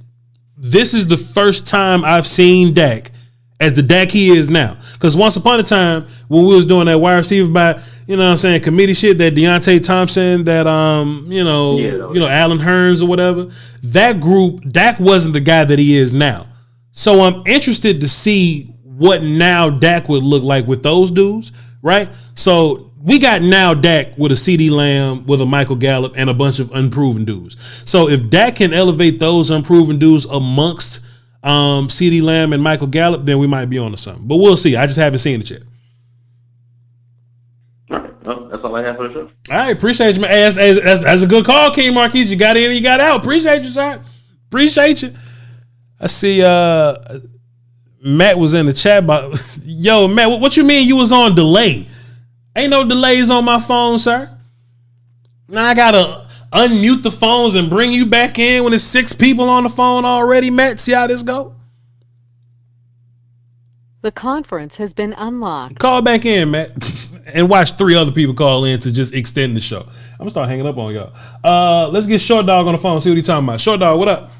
this is the first time I've seen Dak as the Dak he is now. Because once upon a time, when we was doing that wide receiver by, committee shit, that Deontay Thompson, that Alan Hearns or whatever, that group, Dak wasn't the guy that he is now. So I'm interested to see what now Dak would look like with those dudes, right? So we got now Dak with a CD Lamb, with a Michael Gallup, and a bunch of unproven dudes. So if Dak can elevate those unproven dudes amongst CD Lamb and Michael Gallup, then we might be on to something. But we'll see. I just haven't seen it yet. All right. Well, that's all I have for the show. All right. Appreciate you, man. That's a good call, King Marquise. You got in, you got out. Appreciate you, sir. Appreciate you. I see Matt was in the chat box. Yo, Matt, what you mean you was on delay? Ain't no delays on my phone, sir. Now I gotta unmute the phones and bring you back in when there's 6 people on the phone already, Matt. See how this go? The conference has been unlocked. Call back in, Matt, and watch 3 other people call in to just extend the show. I'm gonna start hanging up on y'all. Let's get Short Dog on the phone, see what he's talking about. Short Dog, what up?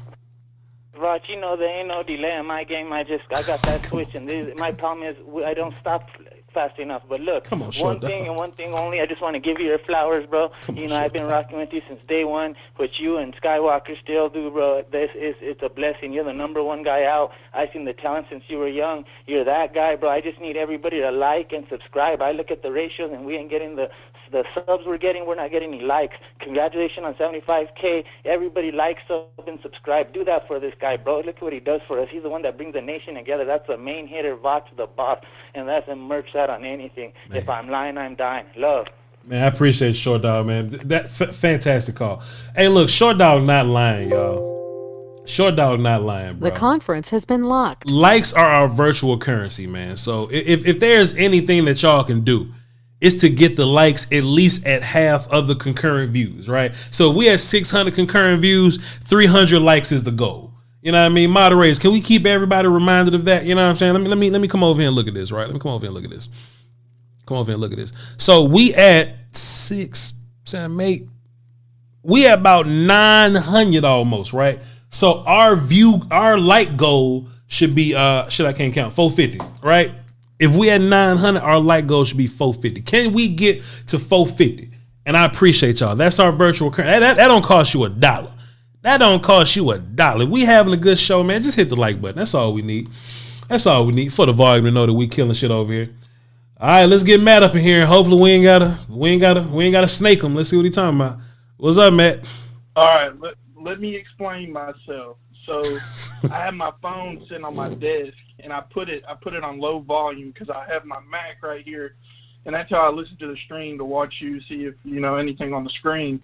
Rod, there ain't no delay in my game. I got that switch, and my problem is I don't stop fast enough. But look, come on, one thing and one thing only. I just want to give you your flowers, bro. I've been rocking with you since day one. What you and Skywalker still do, bro. It's a blessing. You're the number 1 guy out. I've seen the talent since you were young. You're that guy, bro. I just need everybody to like and subscribe. I look at the ratios, and we ain't getting the subs we're getting. We're not getting any likes. Congratulations on 75K. Everybody likes, sub, and subscribe. Do that for this guy, bro. Look at what he does for us. He's the one that brings the nation together. That's the main hitter, Voch the boss, and that's a merch that on anything. Man. If I'm lying, I'm dying. Love. Man, I appreciate Short Dog, man. That fantastic call. Hey, look, Short Dog not lying, y'all. Short Dog not lying, bro. The conference has been locked. Likes are our virtual currency, man. So if there's anything that y'all can do, is to get the likes at least at half of the concurrent views, right? So if we had 600 concurrent views, 300 likes is the goal. You know what I mean? Moderators, can we keep everybody reminded of that? You know what I'm saying? Let me come over here and look at this, right? Let me come over here and look at this. Come over here and look at this. So we at 6, 7, 8. We at about 900 almost, right? So our like goal should be I can't count, 450, right? If we had 900, our like goal should be 450. Can we get to 450? And I appreciate y'all. That's our virtual currency. That don't cost you $1. That don't cost you $1. We having a good show, man. Just hit the like button. That's all we need. That's all we need for the volume to know that we killing shit over here. All right, let's get Matt up in here. Hopefully we ain't gotta snake him. Let's see what he's talking about. What's up, Matt? All right, let me explain myself. So I have my phone sitting on my desk, and I put it on low volume because I have my Mac right here, and that's how I listen to the stream to watch you, see if anything on the screen.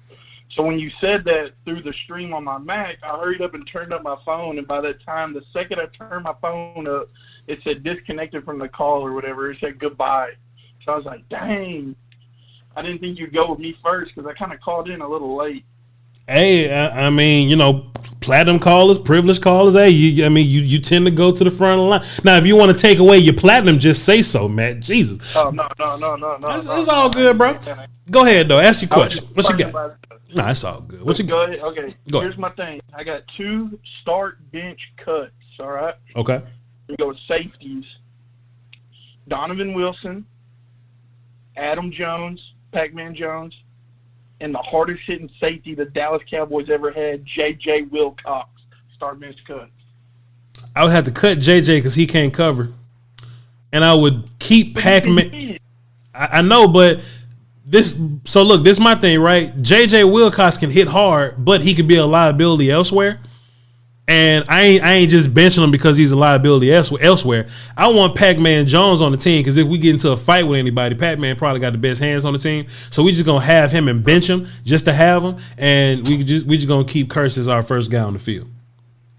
So when you said that through the stream on my Mac, I hurried up and turned up my phone, and by that time, the second I turned my phone up, it said disconnected from the call or whatever. It said goodbye. So I was like, dang, I didn't think you'd go with me first because I kind of called in a little late. Hey, I mean, platinum callers, privileged callers. Hey, you tend to go to the front of the line. Now, if you want to take away your platinum, just say so, Matt. Jesus. Oh no. It's all good, bro. Go ahead, though. Ask your question. What you got? Nah, it's all good. What you go ahead? Okay, go here's ahead. my thing. I got 2 start bench cuts. All right. Okay. We go with safeties. Donovan Wilson, Adam Jones, Pac-Man Jones, and the hardest hitting safety the Dallas Cowboys ever had, J.J. Wilcox. Start bench cut. I would have to cut JJ because he can't cover, and I would keep Pac-Man. I know, but this. So look, this is my thing, right? JJ Wilcox can hit hard, but he could be a liability elsewhere. And I ain't just benching him because he's a liability elsewhere. I want Pac-Man Jones on the team because if we get into a fight with anybody, Pac-Man probably got the best hands on the team. So we just gonna have him and bench him just to have him, and we just gonna keep Curse as our first guy on the field.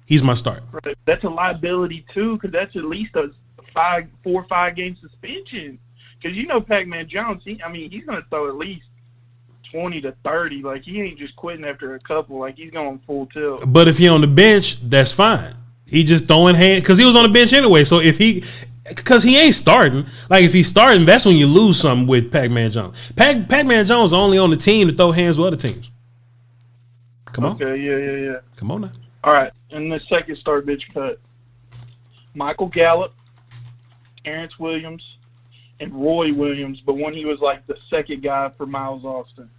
He's my start. Right. That's a liability too, because that's at least a 4 or 5 game suspension. Because Pac-Man Jones, he's gonna throw at least 20 to 30. Like, he ain't just quitting after a couple. Like, he's going full tilt. But if he on the bench, that's fine. He just throwing hand because he was on the bench anyway. So because he ain't starting. Like, if he's starting, that's when you lose something with Pac-Man Jones. Pac-Man Jones is only on the team to throw hands with other teams. Come on. Okay, yeah. Come on now. All right, and the second start bench cut. Michael Gallup, Terrence Williams, and Roy Williams, but when he was like the second guy for Miles Austin.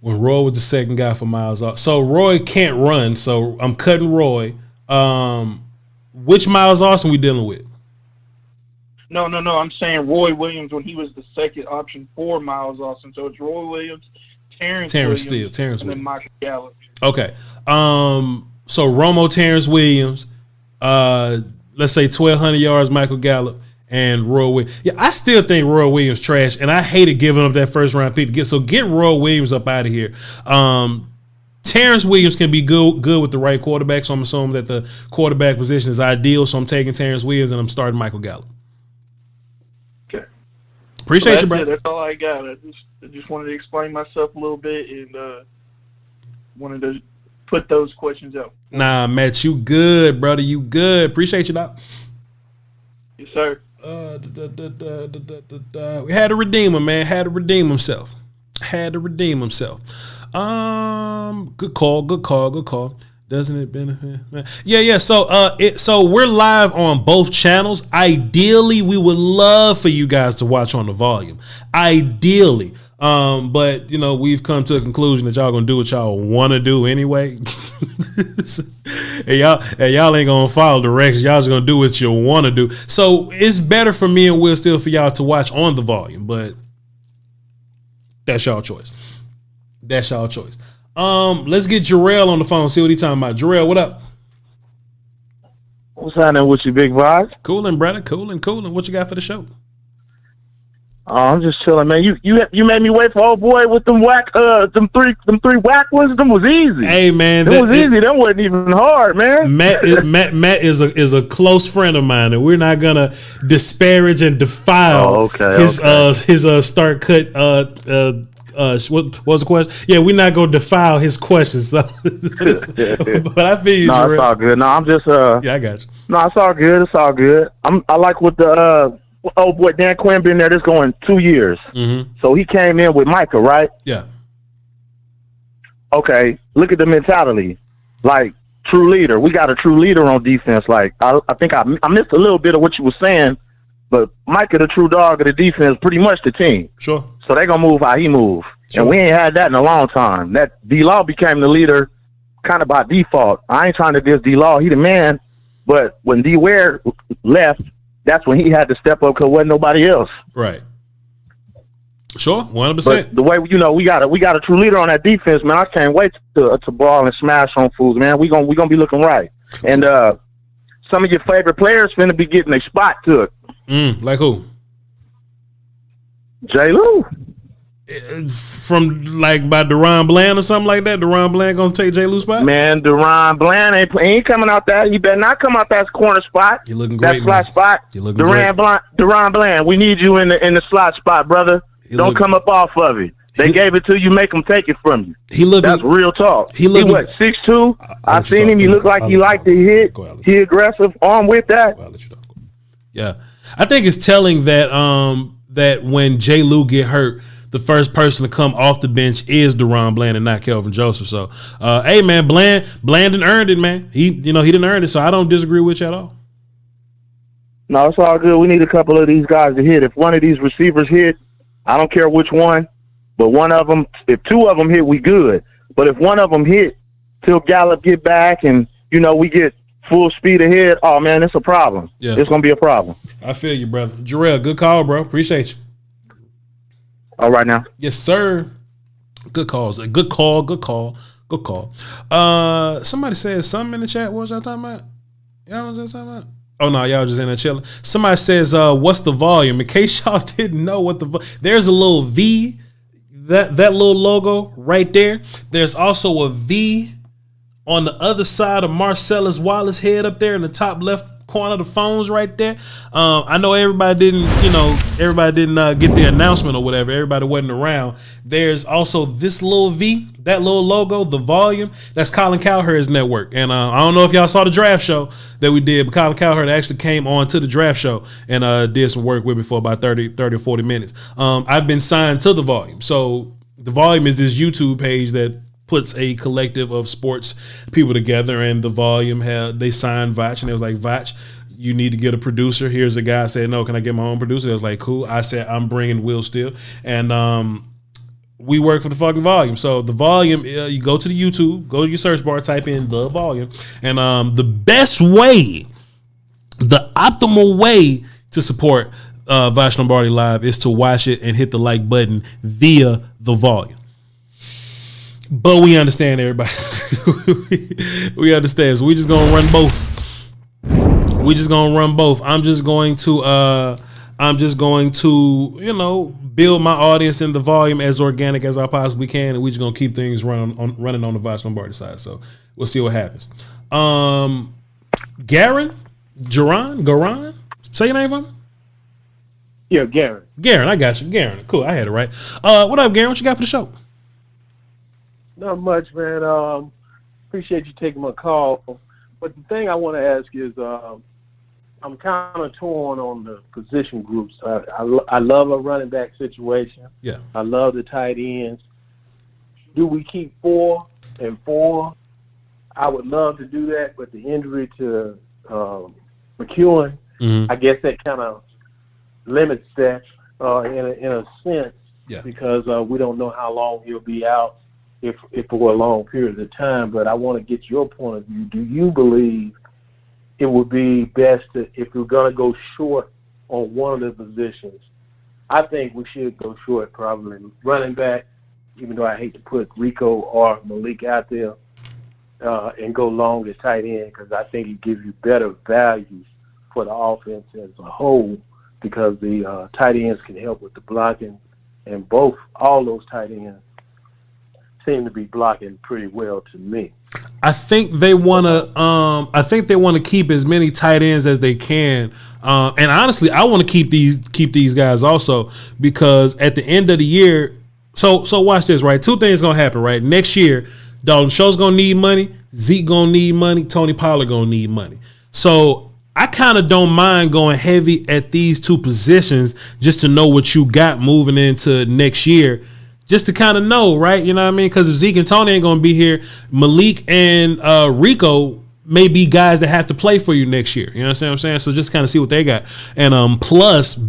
When Roy was the second guy for Miles Austin. So Roy can't run, so I'm cutting Roy. Which Miles Austin we dealing with? No. I'm saying Roy Williams when he was the second option for Miles Austin. So it's Roy Williams, Terrence Williams, and then Michael Gallup. Okay. So Romo, Terrence Williams, let's say 1,200 yards, Michael Gallup, and Roy Williams. Yeah, I still think Roy Williams trash, and I hated giving up that first round pick to get Roy Williams up out of here. Terrence Williams can be good with the right quarterback, so I'm assuming that the quarterback position is ideal. So I'm taking Terrence Williams and I'm starting Michael Gallup. Okay. Appreciate you, bro. That's all I got. I just wanted to explain myself a little bit and wanted to put those questions out. Nah, Matt, you good, brother. You good. Appreciate you, doc. Yes, sir. We had to redeem him, man. Had to redeem himself. Good call. Doesn't it benefit? Yeah. So we're live on both channels. Ideally, we would love for you guys to watch on the volume. Ideally. But we've come to a conclusion that y'all gonna do what y'all want to do anyway. and y'all ain't gonna follow directions. Y'all just gonna do what you want to do. So it's better for me and Will Steele for y'all to watch on the volume, but that's y'all choice. Let's get Jarrell on the phone. See what he talking about. Jarrell, what up? What's happening with you, big boy? Cooling, brother. Cooling. What you got for the show? I'm just chilling, man. You made me wait for old boy with them three whack ones. Them was easy. Hey, man, that was easy. That wasn't even hard, man. Matt is a close friend of mine, and we're not gonna disparage and defile his start cut. What was the question? Yeah, we're not gonna defile his questions. So. But I feel you. No, it's all good. No, I'm just yeah, I got you. No, it's all good. I like what the old boy Dan Quinn been there. This going 2 years. Mm-hmm. So he came in with Micah, right? Yeah. Okay. Look at the mentality. Like, true leader. We got a true leader on defense. Like, I think I missed a little bit of what you were saying, but Micah, the true dog of the defense, pretty much the team. Sure. So they gonna move how he move. Sure. And we ain't had that in a long time. That D-Law became the leader kind of by default. I ain't trying to diss D-Law. He the man. But when D-Ware left, that's when he had to step up because wasn't nobody else. Right. Sure, 100%. But the way we got a true leader on that defense, man. I can't wait to ball and smash on fools, man. We gonna be looking right. And some of your favorite players finna be getting a spot took. Like who? J. Lou. From like by Deron Bland or something like that. Deron Bland gonna take J. Lou's spot? Man, Deron Bland ain't coming out that. He better not come out that corner spot. You looking great, that slot spot. You looking great. Deron Bland, we need you in the slot spot, brother. Don't come up off of it. They gave it to you, make them take it from you. That's real talk. He what, 6'2"? I seen him. He looked like he liked to hit. He aggressive. Arm with that. Yeah, I think it's telling that that when J. Lou get hurt, the first person to come off the bench is DeRon Bland and not Kelvin Joseph. So, hey man, Blandon earned it, man. He didn't earn it, so I don't disagree with you at all. No, it's all good. We need a couple of these guys to hit. If one of these receivers hit, I don't care which one, but one of them, if two of them hit, we good. But if one of them hit till Gallup get back and, we get full speed ahead, oh, man, it's a problem. Yeah. It's going to be a problem. I feel you, brother. Jarrell, good call, bro. Appreciate you. All right now. Yes, sir. Good calls. Good call. Somebody said something in the chat. What was y'all talking about? Y'all was just talking about? Oh, no, y'all just in there chilling. Somebody says, what's the volume? In case y'all didn't know what there's a little V, that little logo right there. There's also a V on the other side of Marcellus Wallace's head up there in the top left corner of the phones right there. I know everybody didn't get the announcement or whatever. Everybody wasn't around. There's also this little V, that little logo, the volume. That's Colin Cowherd's network. And I don't know if y'all saw the draft show that we did, but Colin Cowherd actually came on to the draft show and did some work with me for about 30 or 40 minutes. I've been signed to the volume. So the volume is this YouTube page that puts a collective of sports people together, and the volume they signed Voch, and it was like, Voch, you need to get a producer. Here's a guy. I said, no, can I get my own producer? It was like, cool. I said, I'm bringing Will Steele, and we work for the fucking volume. So the volume, you go to the YouTube, go to your search bar, type in the volume, and the best way, the optimal way to support Voch Lombardi Live is to watch it and hit the like button via the volume. But we understand, everybody. We understand. So we just gonna run both. I'm just going to build my audience in the volume as organic as I possibly can, and we just gonna keep things running on the Voch Lombardi side. So we'll see what happens. Garon, say your name for me. Yeah, Garon. I got you. Garon, cool. I had it right. What up, Garon? What you got for the show? Not much, man. Appreciate you taking my call. But the thing I want to ask is, I'm kind of torn on the position groups. I love a running back situation. Yeah. I love the tight ends. Do we keep 4 and 4? I would love to do that, but the injury to McEwen, I guess that kind of limits that in a sense, because we don't know how long he'll be out. If for a long period of time, but I want to get your point of view. Do you believe it would be best if we're going to go short on one of the positions? I think we should go short, probably running back, even though I hate to put Rico or Malik out there, and go long as tight end, because I think it gives you better values for the offense as a whole, because the tight ends can help with the blocking, and all those tight ends seem to be blocking pretty well to me. I think they want to keep as many tight ends as they can, and honestly, I want to keep these guys also, because at the end of the year, so watch this, right? Two things gonna happen, right? Next year, Dalton Schultz gonna need money, Zeke gonna need money, Tony Pollard gonna need money. So I kind of don't mind going heavy at these two positions just to know what you got moving into next year. Just to kind of know, right? You know what I mean? Because if Zeke and Tony ain't going to be here, Malik and Rico may be guys that have to play for you next year. You understand what I'm saying? So just kind of see what they got. And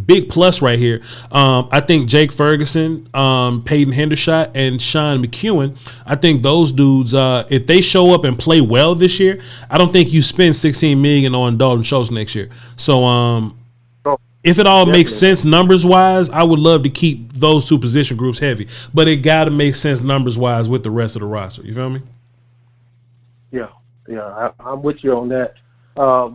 big plus right here. I think Jake Ferguson, Peyton Hendershot, and Sean McEwen, I think those dudes, if they show up and play well this year, I don't think you spend $16 million on Dalton Schultz next year. So if it all makes sense numbers wise, I would love to keep those two position groups heavy, but it got to make sense numbers wise with the rest of the roster. You feel me? Yeah, I'm with you on that. I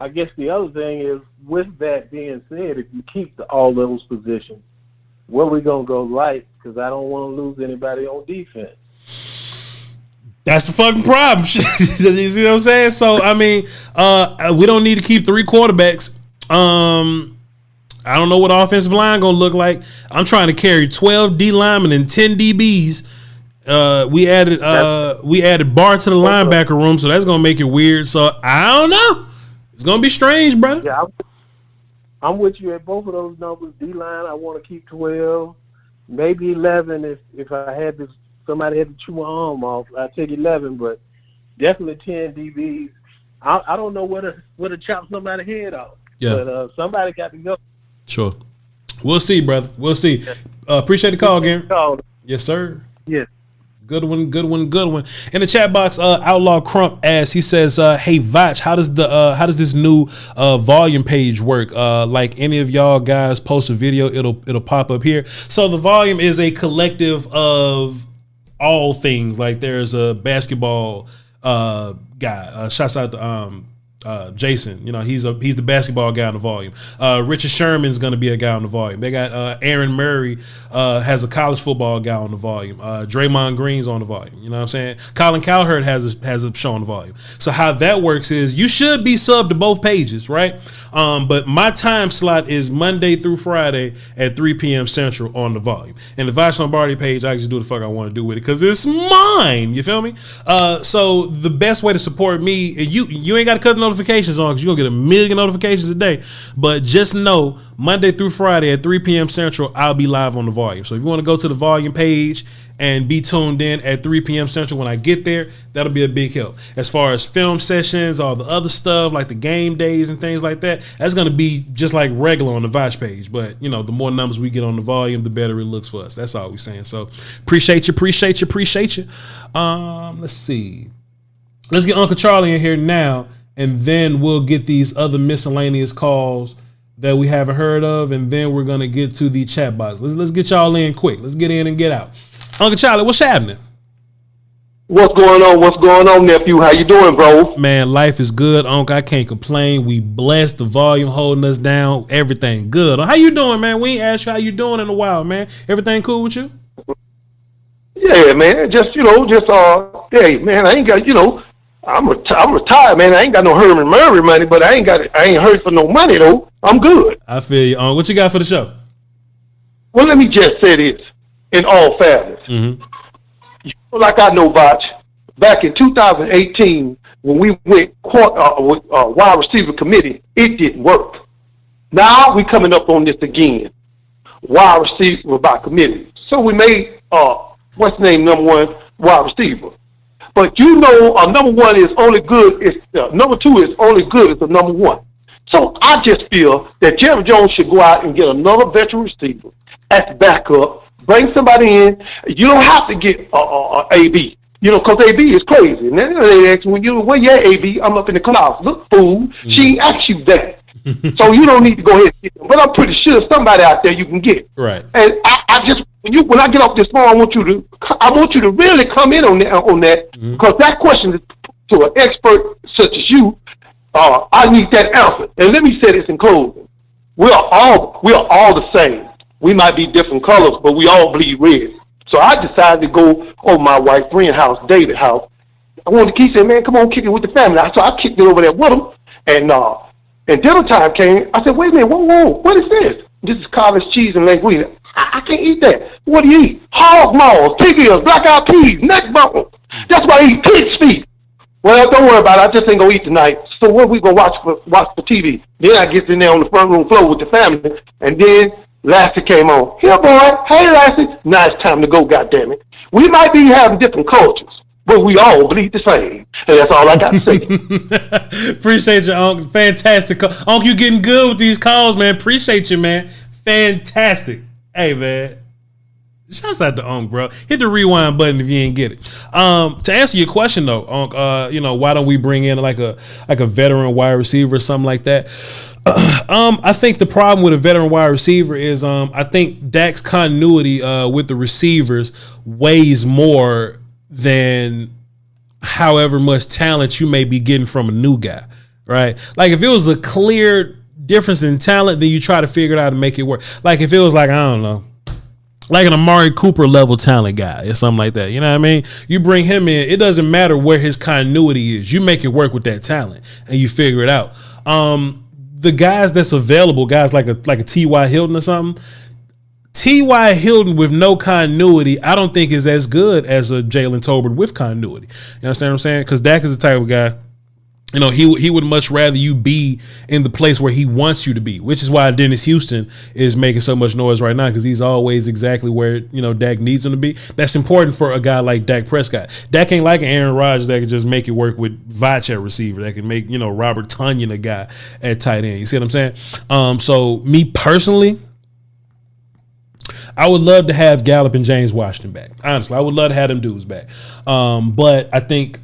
guess the other thing is, with that being said, if you keep all those positions, where we gonna go light? Because I don't want to lose anybody on defense. That's the fucking problem. You see what I'm saying? So I mean, we don't need to keep 3 quarterbacks. I don't know what offensive line gonna look like. I'm trying to carry 12 D linemen and 10 DBs. We added Barr to the linebacker room, so that's gonna make it weird. So I don't know. It's gonna be strange, brother. Yeah, I'm with you at both of those numbers. D line, I want to keep 12. maybe 11 if I had to. Somebody had to chew my arm off. I'd take 11, but definitely 10 DBs. I don't know where to chop somebody's head off. Yeah. But somebody got to go. Sure. We'll see, brother. We'll see. Appreciate the call, Gary. Yes, sir. Yes. Good one. In the chat box, Outlaw Crump asks, he says, hey Voch, how does this new volume page work? Like any of y'all guys post a video, it'll pop up here. So the volume is a collective of all things. Like there's a basketball guy. Shouts out to Jason, he's the basketball guy on the volume. Richard Sherman's going to be a guy on the volume. They got Aaron Murray has a college football guy on the volume. Draymond Green's on the volume. You know what I'm saying? Colin Cowherd has a show on the volume. So how that works is you should be subbed to both pages, right? But my time slot is Monday through Friday at 3 p.m. Central on the volume. And the Voch Lombardi page, I can just do the fuck I want to do with it because it's mine. You feel me? So the best way to support me, you ain't got to cut the notifications on because you're going to get 1 million notifications a day. But just know Monday through Friday at 3 p.m. Central, I'll be live on the volume. So if you want to go to the volume page and be tuned in at 3 p.m. Central when I get there, that'll be a big help. As far as film sessions, all the other stuff like the game days and things like that, that's going to be just like regular on the Voch page. But, the more numbers we get on the volume, the better it looks for us. That's all we're saying. So appreciate you. Let's see. Let's get Uncle Charlie in here now, and then we'll get these other miscellaneous calls that we haven't heard of, and then we're going to get to the chat box. Let's get y'all in quick. Let's get in and get out. Uncle Charlie, what's happening? What's going on, nephew? How you doing, bro? Man, life is good, Uncle. I can't complain. We blessed, the volume holding us down. Everything good. How you doing, man? We ain't asked you how you doing in a while, man. Everything cool with you? Yeah, man. Hey, man, I ain't got, I'm retired, man. I ain't got no Herman Murray money, but I ain't hurt for no money, though. I'm good. I feel you, Uncle. What you got for the show? Well, let me just say this in all fairness. Mm-hmm. Like I know, Voch, back in 2018, when we went with wide receiver committee, it didn't work. Now we coming up on this again, wide receiver by committee. So we made what's the name, number one wide receiver. But number one is only good. Number two is only good as the number one. So I just feel that Jerry Jones should go out and get another veteran receiver as backup. Bring somebody in. You don't have to get AB, because AB is crazy. And then they ask me, where you at, AB? I'm up in the clouds. Look, fool, she ain't asked you that. So you don't need to go ahead and get them. But I'm pretty sure somebody out there you can get. Right. And I just, when I get off this phone, I want you to really come in on that, because that question is to an expert such as you. I need that answer. And let me say this in closing. We are all the same. We might be different colors, but we all bleed red. So I decided to go over my white friend's house, David's house. I wanted to keep saying, man, come on, kick it with the family. So I kicked it over there with him. And dinner time came. I said, wait a minute, whoa, what is this? This is college cheese and linguine. I can't eat that. What do you eat? Hog maws, pig ears, black-eyed peas, neck bone. That's why I eat pig's feet. Well, don't worry about it. I just ain't going to eat tonight. So what we going to watch for TV? Then I get in there on the front room floor with the family, and then Lassie came on. Here, boy. Hey, Lassie. Now it's time to go, goddammit. We might be having different cultures, but we all bleed the same. And that's all I got to say. Appreciate you, Uncle. Fantastic. Uncle, you getting good with these calls, man. Appreciate you, man. Fantastic. Hey, man. Shouts out to Uncle, bro. Hit the rewind button if you ain't get it. To answer your question, though, Uncle, why don't we bring in like a veteran wide receiver or something like that? I think the problem with a veteran wide receiver is I think Dak's continuity with the receivers weighs more than however much talent you may be getting from a new guy, right? Like if it was a clear difference in talent, then you try to figure it out and make it work. Like if it was like, I don't know, like an Amari Cooper level talent guy or something like that. You know what I mean? You bring him in, it doesn't matter where his continuity is. You make it work with that talent and you figure it out. The guys that's available, guys like a T.Y. Hilton or something, T.Y. Hilton with no continuity, I don't think is as good as a Jalen Tolbert with continuity. You understand what I'm saying? Because Dak is the type of guy, You know, he would much rather you be in the place where he wants you to be, which is why Dennis Houston is making so much noise right now, because he's always exactly where, you know, Dak needs him to be. That's important for a guy like Dak Prescott. Dak ain't like an Aaron Rodgers that can just make it work with Voch at receiver, that can make, you know, Robert Tonyan a guy at tight end. You see what I'm saying? So me personally, I would love to have Gallup and James Washington back. Honestly, I would love to have them dudes back. But I think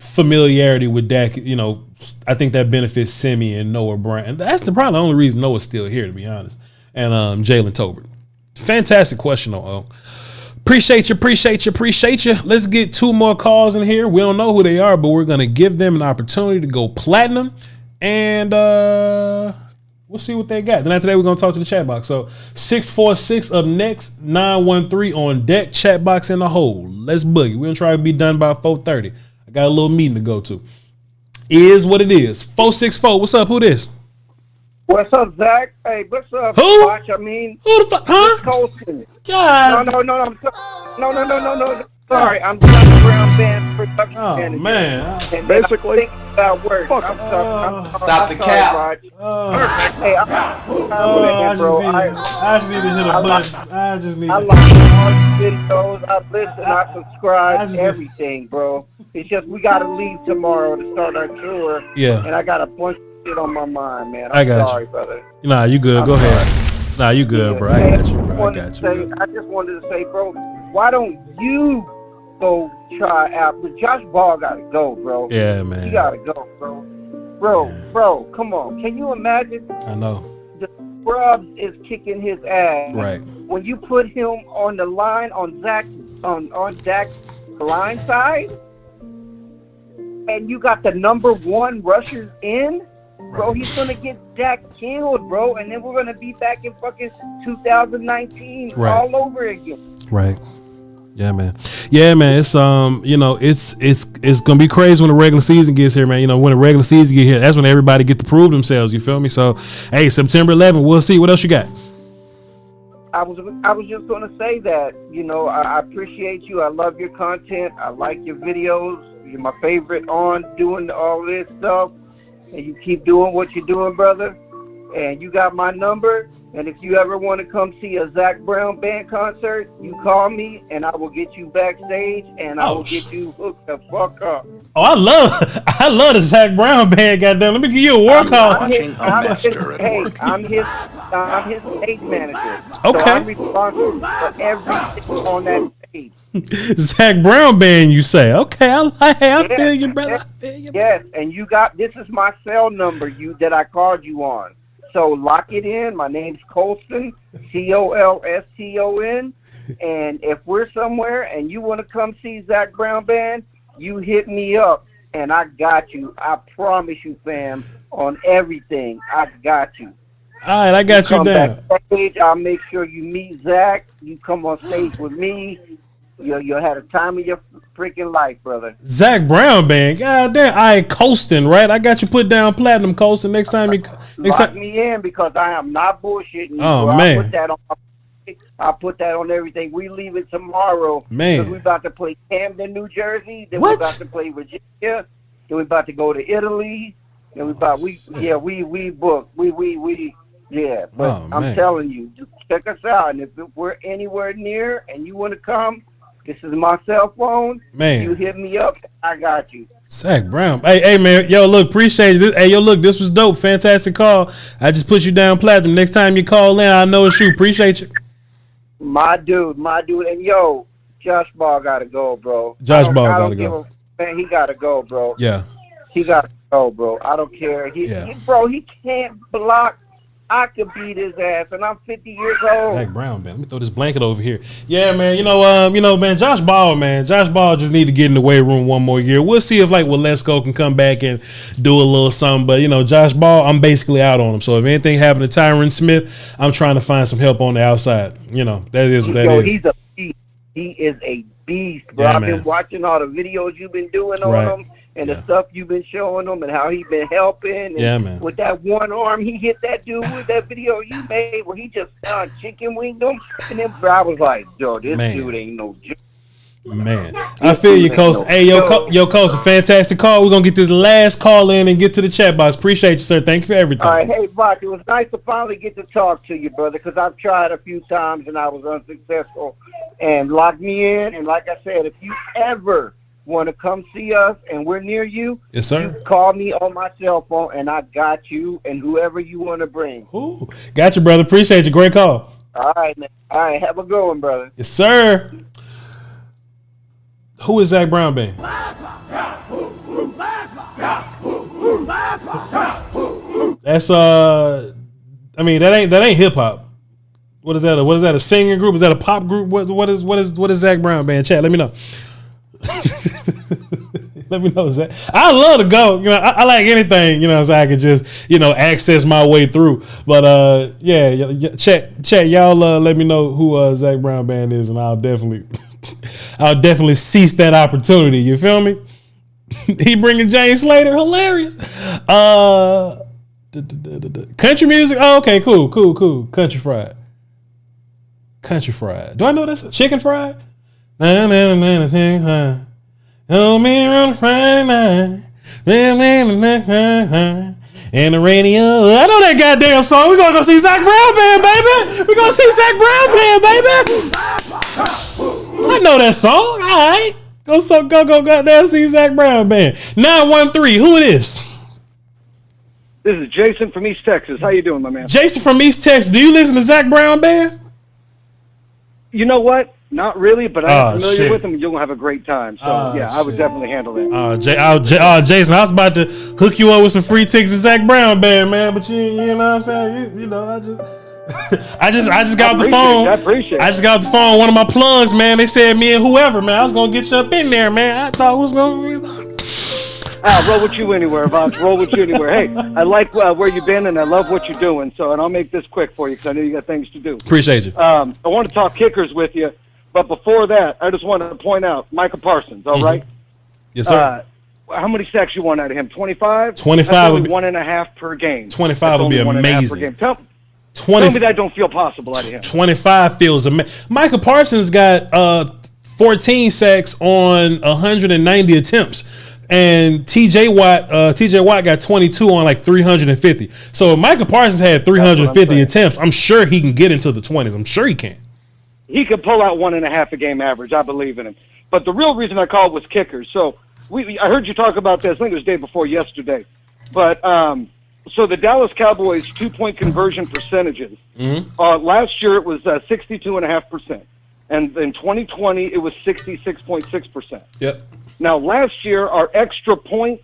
familiarity with Dak, you know, I think that benefits Semi and Noah Brown. And that's probably the only reason Noah's still here, to be honest. And Jalen Tolbert. Fantastic question, though. Appreciate you. Let's get 2 more calls in here. We don't know who they are, but we're going to give them an opportunity to go platinum. And we'll see what they got. Then after that, we're going to talk to the chat box. So 646 up next, 913 on deck, chat box in the hole. Let's boogie. We're going to try to be done by 4:30. Got a little meeting to go to. Is what it is. 464. What's up? Who this? What's up, Zach? Hey, what's up? Who? Watch, I mean, who the fuck? Huh? Colton. God. No. Sorry, I'm Josh Brown Band production manager. Man. And Basically, about work. fuck I'm sorry. Stop the cap. Hey, I just need to hit a button. I like all the videos. I listen. I subscribe. Everything, bro. It's just we gotta leave tomorrow to start our tour. Yeah. And I got a bunch of shit on my mind, man. I got sorry, you. brother. Nah, you good. Go ahead. Nah, you good, bro. I got you, bro. I just wanted to say, bro, why don't you go try out? But Josh Ball gotta go, bro. Yeah, man. He gotta go, bro. Bro, come on. Can you imagine? I know. The scrubs is kicking his ass. Right. When you put him on the line on Dak's blind side, and you got the number 1 rushers in, bro, he's gonna get Dak killed, bro, and then we're gonna be back in fucking 2019 all over again. Right. Yeah, man. It's you know, it's gonna be crazy when the regular season gets here, man. You know, when the regular season get here, that's when everybody get to prove themselves. You feel me? So, hey, September 11th, we'll see. What else you got? I was just gonna say that, you know, I appreciate you. I love your content. I like your videos. You're my favorite on doing all this stuff, and you keep doing what you're doing, brother. And you got my number. And if you ever want to come see a Zach Brown Band concert, you call me, and I will get you backstage, and I will get you hooked the fuck up. Oh, I love the Zach Brown Band. Goddamn, let me give you a work call. I'm his stage manager. Okay. So I'm responsible for everything on that stage. Zach Brown Band, you say? Okay, I feel you, brother. Yes, and you got, this is my cell number that I called you on. So lock it in. My name's Colston, Colston. And if we're somewhere and you want to come see Zach Brown Band, you hit me up, and I got you. I promise you, fam, on everything. I got you. All right, I got you down. Backstage, I'll make sure you meet Zach. You come on stage with me. You'll have the time of your freaking life, brother. Zach Brown Band, goddamn! I Colston, right? I got you put down platinum, Colston. Next time lock me in, because I am not bullshitting you. Oh, bro. man. I'll put that on everything. We leave it tomorrow. Man. Because we're about to play Camden, New Jersey. Then What? we're about to play Virginia. Then we're about to go to Italy. Then we booked. Yeah, but Oh, I'm man. telling you, just check us out. And if we're anywhere near and you want to come, this is my cell phone. Man. You hit me up. I got you. Zach Brown. Hey, man. Yo, look, appreciate it. Hey, yo, look, this was dope. Fantastic call. I just put you down platinum. Next time you call in, I know it's you. Appreciate you. My dude. And yo, Josh Ball got to go, bro. Josh Ball got to go. Man, he got to go, bro. Yeah. He got to go, bro. I don't care. He can't block. I could beat his ass, and I'm 50 years old. Zach Brown, man. Let me throw this blanket over here. Yeah, man. You know, man. Josh Ball just need to get in the weight room one more year. We'll see if Walesko can come back and do a little something. But Josh Ball, I'm basically out on him. So if anything happened to Tyron Smith, I'm trying to find some help on the outside. That is what that is. He's a beast. He is a beast, bro. Yeah, I've man. been watching all the videos you've been doing on him. And the stuff you've been showing them and how he been helping. And man. with that one arm, he hit that dude with that video you made where he just chicken winged him. And then I was like, yo, this dude ain't no joke. Man, I feel you, Coach. Hey, yo, Coach, a fantastic call. We're going to get this last call in and get to the chat box. Appreciate you, sir. Thank you for everything. All right. Hey, Voch, it was nice to finally get to talk to you, brother, because I've tried a few times and I was unsuccessful. And lock me in. And like I said, if you ever want to come see us and we're near you, yes, sir. You call me on my cell phone and I got you and whoever you want to bring. Ooh, got you, brother. Appreciate you. Great call. All right, man. All right. Have a good one, brother. Yes, sir. Who is Zach Brown band? That's I mean that ain't hip hop. What is that? What is that? A singing group? Is that a pop group? What is Zach Brown band? Chat. Let me know. Let me know, Zach. I love to go. You know, I like anything. You know, so I can just access my way through. But yeah, chat. Y'all let me know who Zach Brown band is, and I'll definitely seize that opportunity. You feel me? He bringing James Slater, hilarious. Country music. Oh, okay, cool. Country fried. Do I know that's chicken fried? Oh man, on Friday night, and the radio. I know that goddamn song. We're gonna go see Zach Brown band, baby. We're gonna see Zach Brown band, baby. I know that song. All right. Go goddamn see Zach Brown band. 913. Who it is? This is Jason from East Texas. How you doing, my man? Jason from East Texas. Do you listen to Zach Brown band? You know what? Not really, but I'm familiar with him. You're going to have a great time. So, I would definitely handle that. Jason, I was about to hook you up with some free tickets to Zach Brown band, man. But you know what I'm saying? I just got the phone. I just got the phone. One of my plugs, man. They said me and whoever, man. I was going to get you up in there, man. I thought it was going to... I'll roll with you anywhere, Voch. Roll with you anywhere. Hey, I like where you've been, and I love what you're doing. So, and I'll make this quick for you because I know you got things to do. Appreciate you. I want to talk kickers with you, but before that, I just want to point out Micah Parsons. All right. Yes, sir. How many sacks you want out of him? 25. 25 would be 1.5 per game. 25 would be amazing. Tell me that don't feel possible out of him. 25 feels amazing. Micah Parsons got 14 sacks on 190 attempts. And TJ Watt got 22 on like 350. So if Micah Parsons had 350 attempts, I'm sure he can get into the 20s. I'm sure he can. He could pull out 1.5 a game average. I believe in him. But the real reason I called was kickers. So I heard you talk about this. I think it was the day before yesterday. But so the Dallas Cowboys 2-point conversion percentages. Last year it was 62.5%, and in 2020 it was 66.6%. Yep. Now, last year, our extra point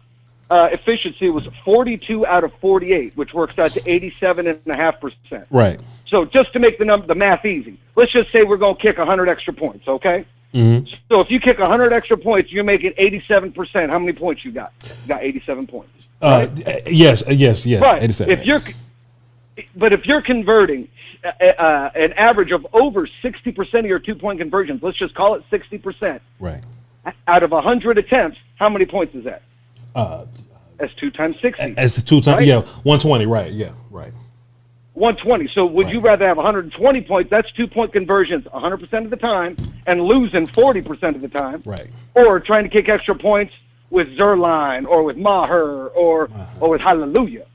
efficiency was 42 out of 48, which works out to 87.5%. Right. So just to make the math easy, let's just say we're going to kick 100 extra points, okay? Mm-hmm. So if you kick 100 extra points, you're making 87%. How many points you got? You got 87 points. Right? Yes. Right. 87. If you're converting an average of over 60% of your 2-point conversions, let's just call it 60%. Right. Out of 100 attempts, how many points is that? That's 2 times 60. That's 2 times, right? Yeah, 120, right, yeah, right. 120. So would you rather have 120 points, that's 2-point conversions 100% of the time, and losing 40% of the time? Right. Or trying to kick extra points with Zerline, or with Maher, or with Hallelujah.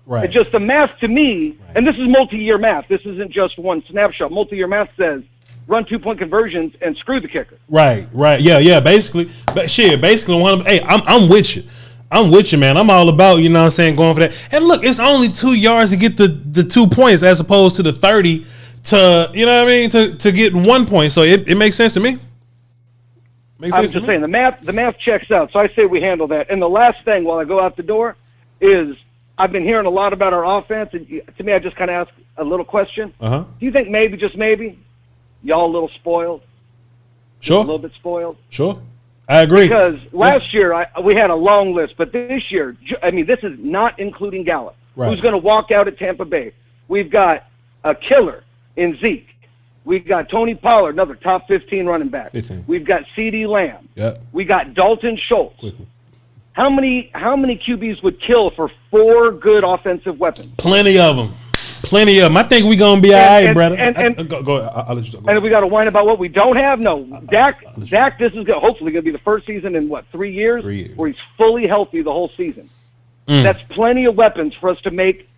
Right. It's just the math to me, and this is multi-year math. This isn't just one snapshot. Multi-year math says run 2-point conversions and screw the kicker. Right. Yeah, basically. But basically, I'm with you. I'm with you, man. I'm all about, you know what I'm saying, going for that. And look, it's only 2 yards to get the 2 points as opposed to the 30 to, you know what I mean, to get 1 point. So it makes sense to me. I'm just saying, the math checks out. So I say we handle that. And the last thing while I go out the door is I've been hearing a lot about our offense, and to me, I just kind of ask a little question. Uh-huh. Do you think maybe, just maybe, y'all a little spoiled? Sure. A little bit spoiled? Sure. I agree. Because last year we had a long list, but this year, I mean, this is not including Gallup, who's going to walk out at Tampa Bay. We've got a killer in Zeke. We've got Tony Pollard, another top 15 running back. 15. We've got CeeDee Lamb. Yep. We got Dalton Schultz. How many QBs would kill for 4 good offensive weapons? Plenty of them. Plenty of them. I think we gonna be all right, brother. Go. I'll let you go. And we got to whine about what we don't have. No, Dak. This is hopefully going to be the first season in 3 years, where he's fully healthy the whole season. That's plenty of weapons for us to make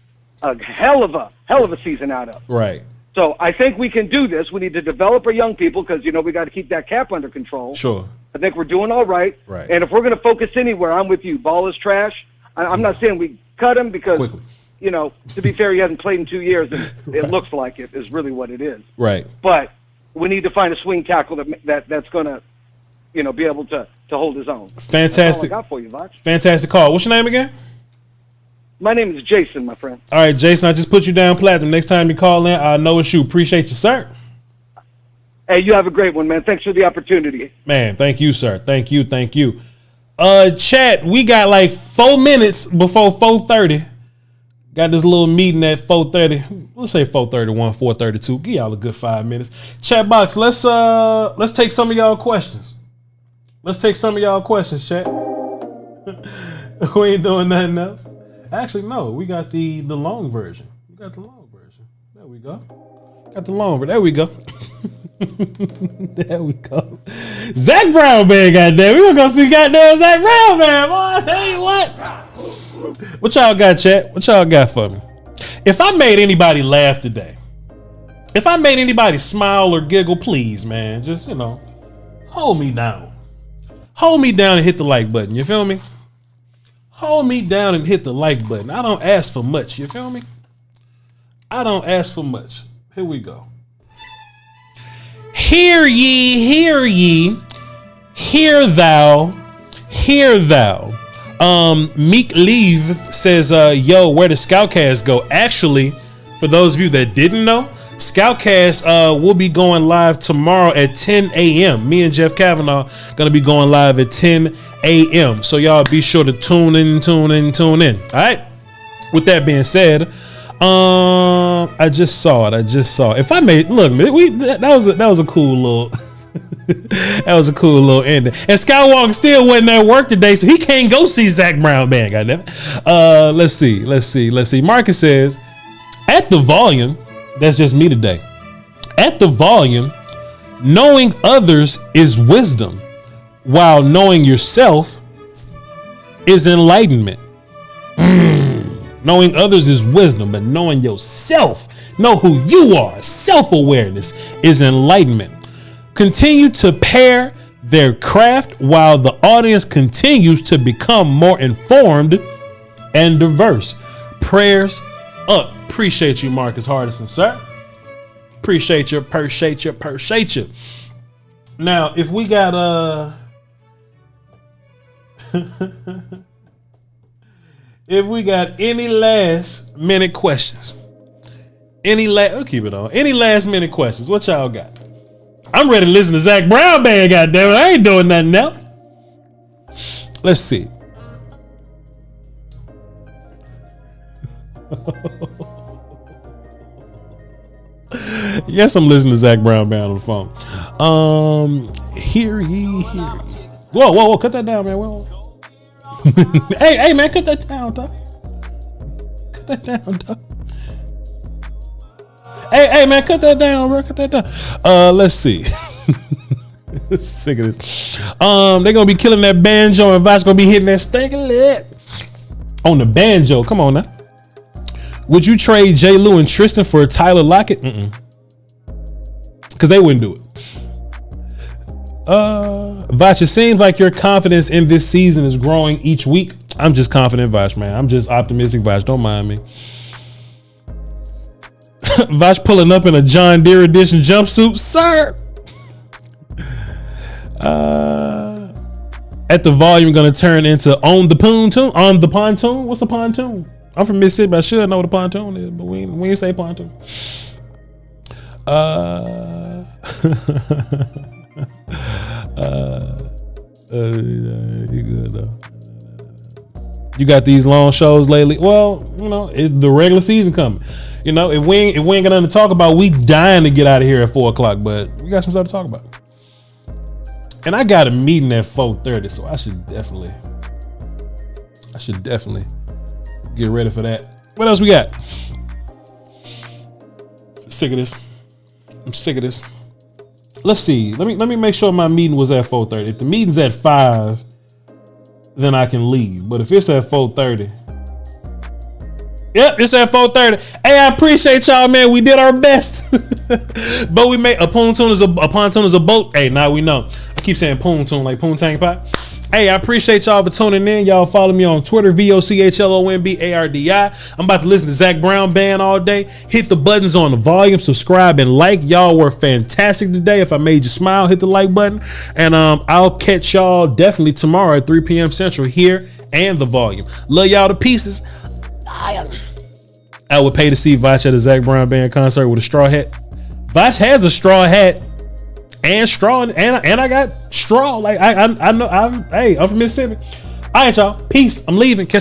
a hell of a season out of. Right. So I think we can do this. We need to develop our young people because we got to keep that cap under control. Sure. I think we're doing all right. Right. And if we're going to focus anywhere, I'm with you. Ball is trash. I'm not saying we cut him because. Quickly. To be fair, he hasn't played in 2 years, and it looks like it is really what it is. Right. But we need to find a swing tackle that's going to, be able to hold his own. Fantastic. That's all I got for you, Voch. Fantastic call. What's your name again? My name is Jason, my friend. All right, Jason, I just put you down platinum. Next time you call in, I know it's you. Appreciate you, sir. Hey, you have a great one, man. Thanks for the opportunity. Man, thank you, sir. Thank you. Chat, we got like 4 minutes before 4:30. Got this little meeting at 4:30. Let's say 4:31, 4:32. Give y'all a good 5 minutes. Chat box, let's take some of y'all questions. Chat. We ain't doing nothing else. Actually, no, we got the long version. There we go. There we go. There we go. Zach Brown, man, goddamn. We gonna go see goddamn Zach Brown, man. Boy, I tell you what. What y'all got, chat? What y'all got for me? If I made anybody laugh today, if I made anybody smile or giggle, please, man, just, hold me down. Hold me down and hit the like button. You feel me? Hold me down and hit the like button. I don't ask for much. You feel me? I don't ask for much. Here we go. Hear ye, hear ye, hear thou, hear thou. Meek Leave says, yo, where the Scoutcast go? Actually, for those of you that didn't know, Scoutcast will be going live tomorrow at 10 a.m. Me and Jeff Kavanaugh gonna be going live at 10 a.m. So y'all be sure to tune in. All right. With that being said, I just saw it. If I made that was a cool little. That was a cool little ending. And Skywalker still wasn't at work today, so he can't go see Zach Brown, man. Goddamn. Let's see. Marcus says, at the volume, that's just me today. At the volume, knowing others is wisdom, while knowing yourself is enlightenment. Knowing others is wisdom, but knowing yourself, know who you are, self-awareness is enlightenment. Continue to pair their craft while the audience continues to become more informed and diverse. Prayers up. Appreciate you, Marcus Hardison, sir. Appreciate you. Now, if we got if we got any last minute questions, any last minute questions, what y'all got? I'm ready to listen to Zach Brown band, goddammit. I ain't doing nothing else. Let's see. Yes, I'm listening to Zach Brown band on the phone. Hear ye. Whoa, cut that down, man. Whoa. hey, man, cut that down, dog. Hey, man, cut that down, bro. Let's see. Sick of this. They're gonna be killing that banjo, and Voch gonna be hitting that stinking lip on the banjo. Come on now. Would you trade J. Lou and Tristan for Tyler Lockett? Because they wouldn't do it. Voch, it seems like your confidence in this season is growing each week. I'm just confident, Voch, man. I'm just optimistic, Voch. Don't mind me. Voch pulling up in a John Deere edition jumpsuit, sir. At the volume, gonna turn into on the pontoon. What's a pontoon? I'm from Mississippi. I should know what a pontoon is, but we ain't say pontoon. You good though. You got these long shows lately. Well, it's the regular season coming. If we ain't got nothing to talk about, we dying to get out of here at 4:00. But we got some stuff to talk about. And I got a meeting at 4:30, so I should definitely get ready for that. What else we got? sick of this. I'm sick of this. Let's see. Let me make sure my meeting was at 4:30. If the meeting's at 5, then I can leave. But if it's at 4:30, yep, it's at 4:30. Hey, I appreciate y'all, man. We did our best, but we made a pontoon is a boat. Hey, now we know. I keep saying pontoon like poontang pot. Hey, I appreciate y'all for tuning in. Y'all follow me on Twitter, VOCHLOMBARDI. I'm about to listen to Zach Brown Band all day. Hit the buttons on the volume, subscribe, and like. Y'all were fantastic today. If I made you smile, hit the like button. And I'll catch y'all definitely tomorrow at 3 p.m. Central here and the volume. Love y'all to pieces. I would pay to see Voch at a Zach Brown Band concert with a straw hat. Voch has a straw hat. And straw, and I got straw. Like I know. I'm from Mississippi. All right, y'all. Peace. I'm leaving. Catch y'all.